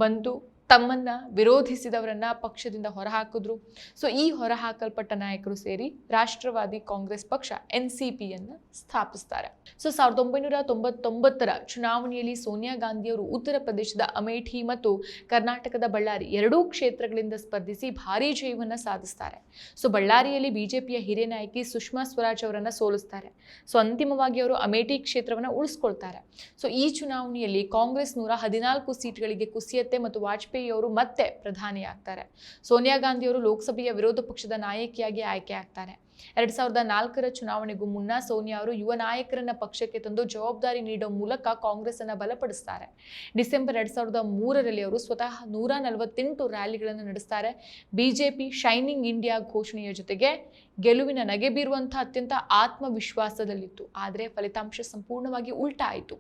ಬಂದು ತಮ್ಮನ್ನ ವಿರೋಧಿಸಿದವರನ್ನ ಪಕ್ಷದಿಂದ ಹೊರಹಾಕಿದ್ರು. ಸೊ ಈ ಹೊರಹಾಕಲ್ಪಟ್ಟ ನಾಯಕರು ಸೇರಿ ರಾಷ್ಟ್ರವಾದಿ ಕಾಂಗ್ರೆಸ್ ಪಕ್ಷ NCPಯನ್ನು ಸ್ಥಾಪಿಸ್ತಾರೆ. ಸೊ 1999ರ ಚುನಾವಣೆಯಲ್ಲಿ ಸೋನಿಯಾ ಗಾಂಧಿಯವರು ಉತ್ತರ ಪ್ರದೇಶದ ಅಮೇಠಿ ಮತ್ತು ಕರ್ನಾಟಕದ ಬಳ್ಳಾರಿ ಎರಡೂ ಕ್ಷೇತ್ರಗಳಿಂದ ಸ್ಪರ್ಧಿಸಿ ಭಾರೀ ಜಯವನ್ನು ಸಾಧಿಸ್ತಾರೆ. ಸೊ ಬಳ್ಳಾರಿಯಲ್ಲಿ ಬಿಜೆಪಿಯ ಹಿರಿಯ ನಾಯಕಿ ಸುಷ್ಮಾ ಸ್ವರಾಜ್ ಅವರನ್ನು ಸೋಲಿಸ್ತಾರೆ. ಸೊ ಅಂತಿಮವಾಗಿ ಅವರು ಅಮೇಠಿ ಕ್ಷೇತ್ರವನ್ನು ಉಳಿಸ್ಕೊಳ್ತಾರೆ. ಸೊ ಈ ಚುನಾವಣೆಯಲ್ಲಿ ಕಾಂಗ್ರೆಸ್ 114 ಸೀಟ್ಗಳಿಗೆ ಕುಸಿಯತ್ತೆ ಮತ್ತು ವಾಜಪೇಯಿ ಅವರು ಮತ್ತೆ ಪ್ರಧಾನಿಯಾಗ್ತಾರೆ. ಸೋನಿಯಾ ಗಾಂಧಿ ಅವರು ಲೋಕಸಭೆಯ ವಿರೋಧ ಪಕ್ಷದ ನಾಯಕಿಯಾಗಿ ಆಯ್ಕೆ ಆಗ್ತಾರೆ. 2004ರ ಚುನಾವಣೆಗೂ ಮುನ್ನ ಸೋನಿಯಾ ಅವರು ಯುವ ನಾಯಕರನ್ನ ಪಕ್ಷಕ್ಕೆ ತಂದು ಜವಾಬ್ದಾರಿ ನೀಡುವ ಮೂಲಕ ಕಾಂಗ್ರೆಸ್ ಅನ್ನು ಬಲಪಡಿಸ್ತಾರೆ. ಡಿಸೆಂಬರ್ 2003ರಲ್ಲಿ ಅವರು ಸ್ವತಃ 148 ರ್ಯಾಲಿಗಳನ್ನು ನಡೆಸ್ತಾರೆ. ಬಿಜೆಪಿ ಶೈನಿಂಗ್ ಇಂಡಿಯಾ ಘೋಷಣೆಯ ಜೊತೆಗೆ ಗೆಲುವಿನ ನಗೆ ಬೀರುವಂತಹ ಅತ್ಯಂತ ಆತ್ಮವಿಶ್ವಾಸದಲ್ಲಿತ್ತು. ಆದರೆ ಫಲಿತಾಂಶ ಸಂಪೂರ್ಣವಾಗಿ ಉಲ್ಟಾ ಆಯಿತು.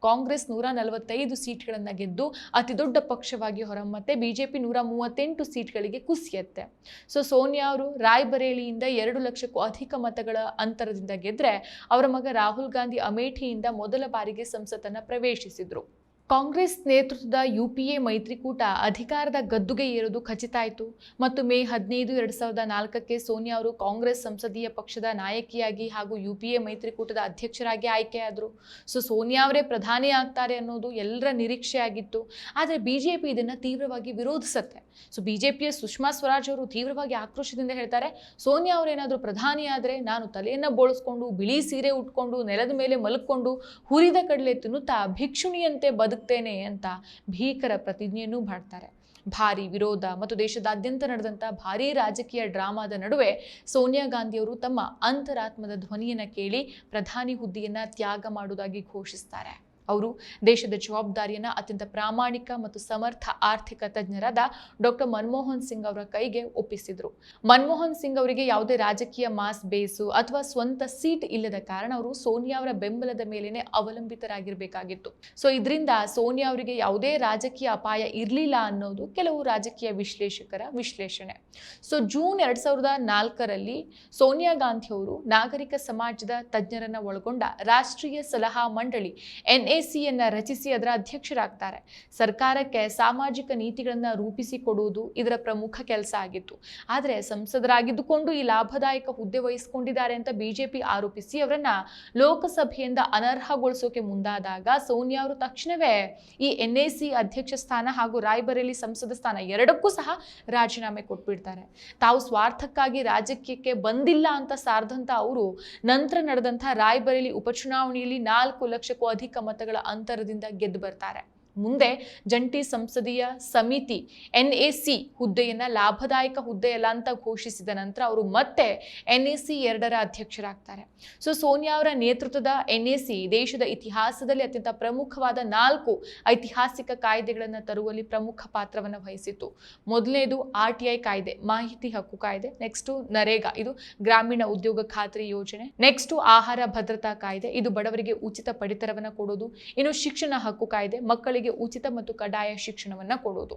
ಕಾಂಗ್ರೆಸ್ 145 ಸೀಟ್ಗಳನ್ನು ಗೆದ್ದು ಅತಿ ದೊಡ್ಡ ಪಕ್ಷವಾಗಿ ಹೊರಹೊಮ್ಮತ್ತೆ. ಬಿಜೆಪಿ 138 ಸೀಟ್ಗಳಿಗೆ ಕುಸಿಯತ್ತೆ. ಸೊ ಸೋನಿಯಾ ಅವರು ರಾಯ್ಬರೇಲಿಯಿಂದ 2 ಲಕ್ಷಕ್ಕೂ ಅಧಿಕ ಮತಗಳ ಅಂತರದಿಂದ ಗೆದ್ರೆ ಅವರ ಮಗ ರಾಹುಲ್ ಗಾಂಧಿ ಅಮೇಠಿಯಿಂದ ಮೊದಲ ಬಾರಿಗೆ ಸಂಸತ್ತನ್ನು ಪ್ರವೇಶಿಸಿದ್ರು. ಕಾಂಗ್ರೆಸ್ ನೇತೃತ್ವದ UPA ಮೈತ್ರಿಕೂಟ ಅಧಿಕಾರದ ಗದ್ದುಗೆ ಏರೋದು ಖಚಿತ ಆಯಿತು ಮತ್ತು ಮೇ 15, 2004ಕ್ಕೆ ಸೋನಿಯಾ ಅವರು ಕಾಂಗ್ರೆಸ್ ಸಂಸದೀಯ ಪಕ್ಷದ ನಾಯಕಿಯಾಗಿ ಹಾಗೂ UPA ಮೈತ್ರಿಕೂಟದ ಅಧ್ಯಕ್ಷರಾಗಿ ಆಯ್ಕೆಯಾದರು. ಸೊ ಸೋನಿಯಾ ಅವರೇ ಪ್ರಧಾನಿ ಆಗ್ತಾರೆ ಅನ್ನೋದು ಎಲ್ಲರ ನಿರೀಕ್ಷೆ ಆಗಿತ್ತು. ಆದರೆ ಬಿಜೆಪಿ ಇದನ್ನು ತೀವ್ರವಾಗಿ ವಿರೋಧಿಸುತ್ತೆ. ಸೊ ಬಿಜೆಪಿಯ ಸುಷ್ಮಾ ಸ್ವರಾಜ್ ಅವರು ತೀವ್ರವಾಗಿ ಆಕ್ರೋಶದಿಂದ ಹೇಳ್ತಾರೆ, ಸೋನಿಯಾ ಅವರೇನಾದರೂ ಪ್ರಧಾನಿ ಆದರೆ ನಾನು ತಲೆಯನ್ನು ಬೋಳಿಸ್ಕೊಂಡು ಬಿಳಿ ಸೀರೆ ಉಟ್ಕೊಂಡು ನೆಲದ ಮೇಲೆ ಮಲ್ಕೊಂಡು ಹುರಿದ ಕಡಲೆ ತಿನ್ನುತ್ತಾ ಭಿಕ್ಷುಣಿಯಂತೆ ಬದುಕ್ತೇನೆ ಅಂತ ಭೀಕರ ಪ್ರತಿಜ್ಞೆಯನ್ನು ಮಾಡ್ತಾರೆ. ಭಾರಿ ವಿರೋಧ ಮತ್ತು ದೇಶದಾದ್ಯಂತ ನಡೆದಂಥ ಭಾರೀ ರಾಜಕೀಯ ಡ್ರಾಮಾದ ನಡುವೆ ಸೋನಿಯಾ ಗಾಂಧಿಯವರು ತಮ್ಮ ಅಂತರಾತ್ಮದ ಧ್ವನಿಯನ್ನು ಕೇಳಿ ಪ್ರಧಾನಿ ಹುದ್ದೆಯನ್ನು ತ್ಯಾಗ ಮಾಡುವುದಾಗಿ ಘೋಷಿಸ್ತಾರೆ. ಅವರು ದೇಶದ ಜವಾಬ್ದಾರಿಯನ್ನು ಅತ್ಯಂತ ಪ್ರಾಮಾಣಿಕ ಮತ್ತು ಸಮರ್ಥ ಆರ್ಥಿಕ ತಜ್ಞರಾದ ಡಾಕ್ಟರ್ ಮನಮೋಹನ್ ಸಿಂಗ್ ಅವರ ಕೈಗೆ ಒಪ್ಪಿಸಿದ್ರು. ಮನಮೋಹನ್ ಸಿಂಗ್ ಅವರಿಗೆ ಯಾವುದೇ ರಾಜಕೀಯ ಮಾಸ್ ಬೇಸು ಅಥವಾ ಸ್ವಂತ ಸೀಟ್ ಇಲ್ಲದ ಕಾರಣ ಅವರು ಸೋನಿಯಾ ಅವರ ಬೆಂಬಲದ ಮೇಲೇನೆ ಅವಲಂಬಿತರಾಗಿರಬೇಕಾಗಿತ್ತು. ಸೊ ಇದರಿಂದ ಸೋನಿಯಾ ಅವರಿಗೆ ಯಾವುದೇ ರಾಜಕೀಯ ಅಪಾಯ ಇರಲಿಲ್ಲ ಅನ್ನೋದು ಕೆಲವು ರಾಜಕೀಯ ವಿಶ್ಲೇಷಕರ ವಿಶ್ಲೇಷಣೆ. ಸೊ ಜೂನ್ 2004ರಲ್ಲಿ ಸೋನಿಯಾ ಗಾಂಧಿ ಅವರು ನಾಗರಿಕ ಸಮಾಜದ ತಜ್ಞರನ್ನ ಒಳಗೊಂಡ ರಾಷ್ಟ್ರೀಯ ಸಲಹಾ ಮಂಡಳಿ NACಯನ್ನು ರಚಿಸಿ ಅದರ ಅಧ್ಯಕ್ಷರಾಗ್ತಾರೆ. ಸರ್ಕಾರಕ್ಕೆ ಸಾಮಾಜಿಕ ನೀತಿಗಳನ್ನು ರೂಪಿಸಿಕೊಡುವುದು ಇದರ ಪ್ರಮುಖ ಕೆಲಸ ಆಗಿತ್ತು. ಆದರೆ ಸಂಸದರಾಗಿದ್ದುಕೊಂಡು ಈ ಲಾಭದಾಯಕ ಹುದ್ದೆ ವಹಿಸಿಕೊಂಡಿದ್ದಾರೆ ಅಂತ ಬಿಜೆಪಿ ಆರೋಪಿಸಿ ಅವರನ್ನ ಲೋಕಸಭೆಯಿಂದ ಅನರ್ಹಗೊಳಿಸೋಕೆ ಮುಂದಾದಾಗ ಸೋನಿಯಾ ಅವರು ತಕ್ಷಣವೇ ಈ NAC ಅಧ್ಯಕ್ಷ ಸ್ಥಾನ ಹಾಗೂ ರಾಯ್ಬರೇಲಿ ಸಂಸದ ಸ್ಥಾನ ಎರಡಕ್ಕೂ ಸಹ ರಾಜೀನಾಮೆ ಕೊಟ್ಬಿಡ್ತಾರೆ. ತಾವು ಸ್ವಾರ್ಥಕ್ಕಾಗಿ ರಾಜಕೀಯಕ್ಕೆ ಬಂದಿಲ್ಲ ಅಂತ ಸಾರ್ಧಂತ ಅವರು ನಂತರ ನಡೆದಂತಹ ರಾಯ್ಬರೇಲಿ ಉಪಚುನಾವಣೆಯಲ್ಲಿ 4 ಲಕ್ಷಕ್ಕೂ ಅಧಿಕ ಮತಗಳ ಅಂತರದಿಂದ ಗೆದ್ದು ಬರ್ತಾರೆ. ಮುಂದೆ ಜಂಟಿ ಸಂಸದೀಯ ಸಮಿತಿ NAC ಹುದ್ದೆಯನ್ನ ಲಾಭದಾಯಕ ಹುದ್ದೆಯಲ್ಲ ಅಂತ ಘೋಷಿಸಿದ ನಂತರ ಅವರು ಮತ್ತೆ NAC 2ರ ಅಧ್ಯಕ್ಷರಾಗ್ತಾರೆ. ಸೊ ಸೋನಿಯಾ ಅವರ ನೇತೃತ್ವದ NAC ದೇಶದ ಇತಿಹಾಸದಲ್ಲಿ ಅತ್ಯಂತ ಪ್ರಮುಖವಾದ 4 ಐತಿಹಾಸಿಕ ಕಾಯ್ದೆಗಳನ್ನು ತರುವಲ್ಲಿ ಪ್ರಮುಖ ಪಾತ್ರವನ್ನು ವಹಿಸಿತ್ತು. ಮೊದಲನೇದು RTI ಕಾಯ್ದೆ, ಮಾಹಿತಿ ಹಕ್ಕು ಕಾಯ್ದೆ. ನೆಕ್ಸ್ಟ್ ನರೇಗಾ, ಇದು ಗ್ರಾಮೀಣ ಉದ್ಯೋಗ ಖಾತ್ರಿ ಯೋಜನೆ. ನೆಕ್ಸ್ಟ್ ಆಹಾರ ಭದ್ರತಾ ಕಾಯ್ದೆ, ಇದು ಬಡವರಿಗೆ ಉಚಿತ ಪಡಿತರವನ್ನು ಕೊಡೋದು. ಇನ್ನು ಶಿಕ್ಷಣ ಹಕ್ಕು ಕಾಯ್ದೆ, ಮಕ್ಕಳಿಗೆ ಉಚಿತ ಮತ್ತು ಕಡ್ಡಾಯ ಶಿಕ್ಷಣವನ್ನ ಕೊಡೋದು.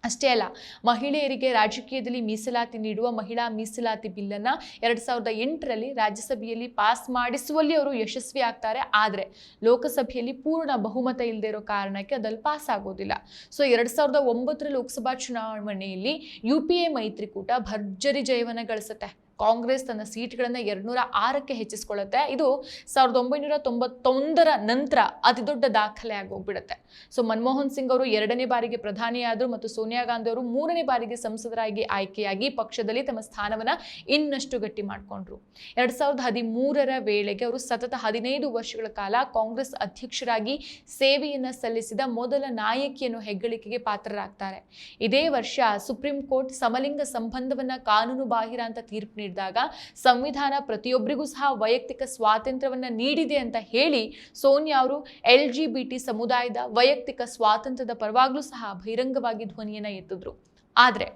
ಅಷ್ಟೇ ಅಲ್ಲ, ಮಹಿಳೆಯರಿಗೆ ರಾಜಕೀಯದಲ್ಲಿ ಮೀಸಲಾತಿ ನೀಡುವ ಮಹಿಳಾ ಮೀಸಲಾತಿ ಬಿಲ್ಲನ್ನು 2008ರಲ್ಲಿ ರಾಜ್ಯಸಭೆಯಲ್ಲಿ ಪಾಸ್ ಮಾಡಿಸುವಲ್ಲಿ ಅವರು ಯಶಸ್ವಿ ಆಗ್ತಾರೆ. ಆದರೆ ಲೋಕಸಭೆಯಲ್ಲಿ ಪೂರ್ಣ ಬಹುಮತ ಇಲ್ಲದೆ ಇರೋ ಕಾರಣಕ್ಕೆ ಅದಲ್ಲಿ ಪಾಸ್ ಆಗೋದಿಲ್ಲ. ಸೊ 2009ರ ಲೋಕಸಭಾ ಚುನಾವಣೆಯಲ್ಲಿ UPA ಮೈತ್ರಿಕೂಟ ಭರ್ಜರಿ ಜಯವನ್ನು ಗಳಿಸುತ್ತೆ. ಕಾಂಗ್ರೆಸ್ ತನ್ನ ಸೀಟ್ಗಳನ್ನು 206ಕ್ಕೆ ಹೆಚ್ಚಿಸಿಕೊಳ್ಳುತ್ತೆ. ಇದು 1991ರ ನಂತರ ಅತಿ ದೊಡ್ಡ ದಾಖಲೆ ಆಗೋಗ್ಬಿಡುತ್ತೆ. ಸೊ ಮನಮೋಹನ್ ಸಿಂಗ್ ಅವರು 2ನೇ ಬಾರಿಗೆ ಪ್ರಧಾನಿಯಾದರು ಮತ್ತು ಸೋನಿಯಾ ಗಾಂಧಿ ಅವರು 3ನೇ ಬಾರಿಗೆ ಸಂಸದರಾಗಿ ಆಯ್ಕೆಯಾಗಿ ಪಕ್ಷದಲ್ಲಿ ತಮ್ಮ ಸ್ಥಾನವನ್ನು ಇನ್ನಷ್ಟು ಗಟ್ಟಿ ಮಾಡಿಕೊಂಡ್ರು. 2013ರ ವೇಳೆಗೆ ಅವರು ಸತತ 15 ವರ್ಷಗಳ ಕಾಲ ಕಾಂಗ್ರೆಸ್ ಅಧ್ಯಕ್ಷರಾಗಿ ಸೇವೆಯನ್ನು ಸಲ್ಲಿಸಿದ ಮೊದಲ ನಾಯಕಿಯನ್ನು ಹೆಗ್ಗಳಿಕೆಗೆ ಪಾತ್ರರಾಗ್ತಾರೆ. ಇದೇ ವರ್ಷ ಸುಪ್ರೀಂ ಕೋರ್ಟ್ ಸಮಲಿಂಗ ಸಂಬಂಧವನ್ನ ಕಾನೂನು ಬಾಹಿರ ಅಂತ ತೀರ್ಪು ನೀಡಿದಾಗ ಸಂವಿಧಾನ ಪ್ರತಿಯೊಬ್ಬರಿಗೂ ಸಹ ವೈಯಕ್ತಿಕ ಸ್ವಾತಂತ್ರ್ಯವನ್ನ ನೀಡಿದೆ ಅಂತ ಹೇಳಿ ಸೋನಿಯಾ ಅವರು LGBT ಸಮುದಾಯದ ವೈಯಕ್ತಿಕ ಸ್ವಾತಂತ್ರ್ಯದ ಪರವಾಗ್ಲೂ ಸಹ ಬಹಿರಂಗವಾಗಿ ಧ್ವನಿಯನ್ನ ಎತ್ತಿದ್ರು. ಆದರೆ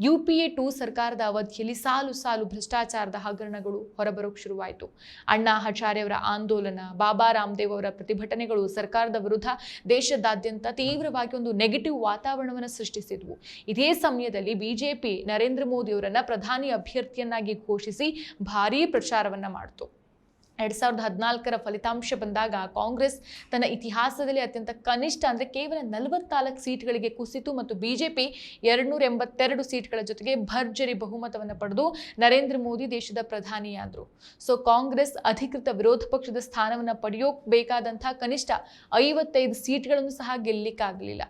UPA 2 ಸರ್ಕಾರದ ಅವಧಿಯಲ್ಲಿ ಸಾಲು ಸಾಲು ಭ್ರಷ್ಟಾಚಾರದ ಹಗರಣಗಳು ಹೊರಬರೋಕೆ ಶುರುವಾಯಿತು. ಅಣ್ಣಾ ಹಜಾರೆ ಅವರ ಆಂದೋಲನ, ಬಾಬಾ ರಾಮದೇವ್ ಅವರ ಪ್ರತಿಭಟನೆಗಳು ಸರ್ಕಾರದ ವಿರುದ್ಧ ದೇಶದಾದ್ಯಂತ ತೀವ್ರವಾಗಿ ಒಂದು ನೆಗೆಟಿವ್ ವಾತಾವರಣವನ್ನು ಸೃಷ್ಟಿಸಿದ್ವು. ಇದೇ ಸಮಯದಲ್ಲಿ BJP ನರೇಂದ್ರ ಮೋದಿ ಅವರನ್ನ ಪ್ರಧಾನಿ ಅಭ್ಯರ್ಥಿಯನ್ನಾಗಿ ಘೋಷಿಸಿ ಭಾರೀ ಪ್ರಚಾರವನ್ನ ಮಾಡಿತು. 2014ರ ಫಲಿತಾಂಶ ಬಂದಾಗ ಕಾಂಗ್ರೆಸ್ ತನ್ನ ಇತಿಹಾಸದಲ್ಲಿ ಅತ್ಯಂತ ಕನಿಷ್ಠ ಅಂದರೆ ಕೇವಲ 44 ಸೀಟ್ಗಳಿಗೆ ಕುಸಿತು ಮತ್ತು BJP 282 ಸೀಟ್ಗಳ ಜೊತೆಗೆ ಭರ್ಜರಿ ಬಹುಮತವನ್ನು ಪಡೆದು ನರೇಂದ್ರ ಮೋದಿ ದೇಶದ ಪ್ರಧಾನಿಯಾದರು. ಸೊ ಕಾಂಗ್ರೆಸ್ ಅಧಿಕೃತ ವಿರೋಧ ಪಕ್ಷದ ಸ್ಥಾನವನ್ನು ಪಡೆಯೋಬೇಕಾದಂತಹ ಕನಿಷ್ಠ 55 ಸೀಟ್ಗಳನ್ನು ಸಹ ಗೆಲ್ಲಲಿಕ್ಕಾಗಲಿಲ್ಲ.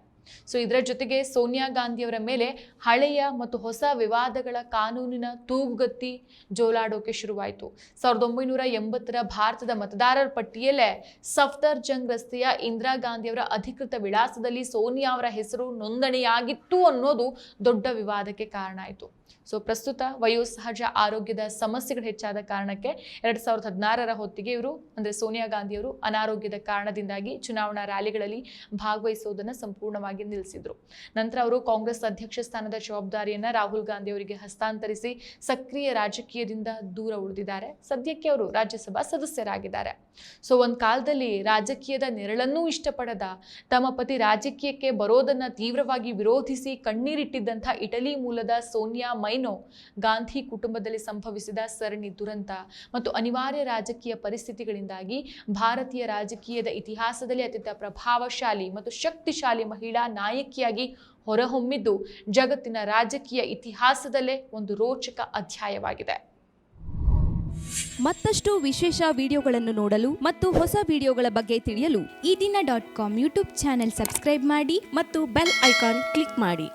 ಸೊ ಇದರ ಜೊತೆಗೆ ಸೋನಿಯಾ ಗಾಂಧಿಯವರ ಮೇಲೆ ಹಳೆಯ ಮತ್ತು ಹೊಸ ವಿವಾದಗಳ ಕಾನೂನಿನ ತೂಗುಗತ್ತಿ ಜೋಲಾಡೋಕೆ ಶುರುವಾಯಿತು. 1980ರ ಭಾರತದ ಮತದಾರರ ಪಟ್ಟಿಯಲ್ಲೇ ಸಫ್ದರ್ಜಂಗ್ ರಸ್ತೆಯ ಇಂದಿರಾ ಗಾಂಧಿಯವರ ಅಧಿಕೃತ ವಿಳಾಸದಲ್ಲಿ ಸೋನಿಯಾ ಅವರ ಹೆಸರು ನೋಂದಣಿಯಾಗಿತ್ತು ಅನ್ನೋದು ದೊಡ್ಡ ವಿವಾದಕ್ಕೆ ಕಾರಣ ಆಯಿತು. ಸೊ ಪ್ರಸ್ತುತ ವಯೋಸಹಜ ಆರೋಗ್ಯದ ಸಮಸ್ಯೆಗಳು ಹೆಚ್ಚಾದ ಕಾರಣಕ್ಕೆ 2016ರ ಹೊತ್ತಿಗೆ ಇವರು ಅಂದರೆ ಸೋನಿಯಾ ಗಾಂಧಿಯವರು ಅನಾರೋಗ್ಯದ ಕಾರಣದಿಂದಾಗಿ ಚುನಾವಣಾ ರ್ಯಾಲಿಗಳಲ್ಲಿ ಭಾಗವಹಿಸುವುದನ್ನು ಸಂಪೂರ್ಣವಾಗಿ ನಿಲ್ಲಿಸಿದ್ರು. ನಂತರ ಅವರು ಕಾಂಗ್ರೆಸ್ ಅಧ್ಯಕ್ಷ ಸ್ಥಾನದ ಜವಾಬ್ದಾರಿಯನ್ನು ರಾಹುಲ್ ಗಾಂಧಿ ಅವರಿಗೆ ಹಸ್ತಾಂತರಿಸಿ ಸಕ್ರಿಯ ರಾಜಕೀಯದಿಂದ ದೂರ ಉಳಿದಿದ್ದಾರೆ. ಸದ್ಯಕ್ಕೆ ಅವರು ರಾಜ್ಯಸಭಾ ಸದಸ್ಯರಾಗಿದ್ದಾರೆ. ಸೊ ಒಂದು ಕಾಲದಲ್ಲಿ ರಾಜಕೀಯದ ನೆರಳನ್ನೂ ಇಷ್ಟಪಡದ ತಮ್ಮ ಪತಿ ರಾಜಕೀಯಕ್ಕೆ ಬರೋದನ್ನ ತೀವ್ರವಾಗಿ ವಿರೋಧಿಸಿ ಕಣ್ಣೀರಿಟ್ಟಿದ್ದಂಥ ಇಟಲಿ ಮೂಲದ ಸೋನಿಯಾ ಮೈನೋ ಗಾಂಧಿ ಕುಟುಂಬದಲ್ಲಿ ಸಂಭವಿಸಿದ ಸರಣಿ ದುರಂತ ಮತ್ತು ಅನಿವಾರ್ಯ ರಾಜಕೀಯ ಪರಿಸ್ಥಿತಿಗಳಿಂದಾಗಿ ಭಾರತೀಯ ರಾಜಕೀಯದ ಇತಿಹಾಸದಲ್ಲಿ ಅತ್ಯಂತ ಪ್ರಭಾವಶಾಲಿ ಮತ್ತು ಶಕ್ತಿಶಾಲಿ ಮಹಿಳಾ ನಾಯಕಿಯಾಗಿ ಹೊರಹೊಮ್ಮಿದ್ದು ಜಗತ್ತಿನ ರಾಜಕೀಯ ಇತಿಹಾಸದಲ್ಲೇ ಒಂದು ರೋಚಕ ಅಧ್ಯಾಯವಾಗಿದೆ. ಮತ್ತಷ್ಟು ವಿಶೇಷ ವಿಡಿಯೋಗಳನ್ನು ನೋಡಲು ಮತ್ತು ಹೊಸ ವಿಡಿಯೋಗಳ ಬಗ್ಗೆ ತಿಳಿಯಲು ಈ ದಿನ .com ಯೂಟ್ಯೂಬ್ ಚಾನೆಲ್ ಸಬ್ಸ್ಕ್ರೈಬ್ ಮಾಡಿ ಮತ್ತು ಬೆಲ್ ಐಕಾನ್ ಕ್ಲಿಕ್ ಮಾಡಿ.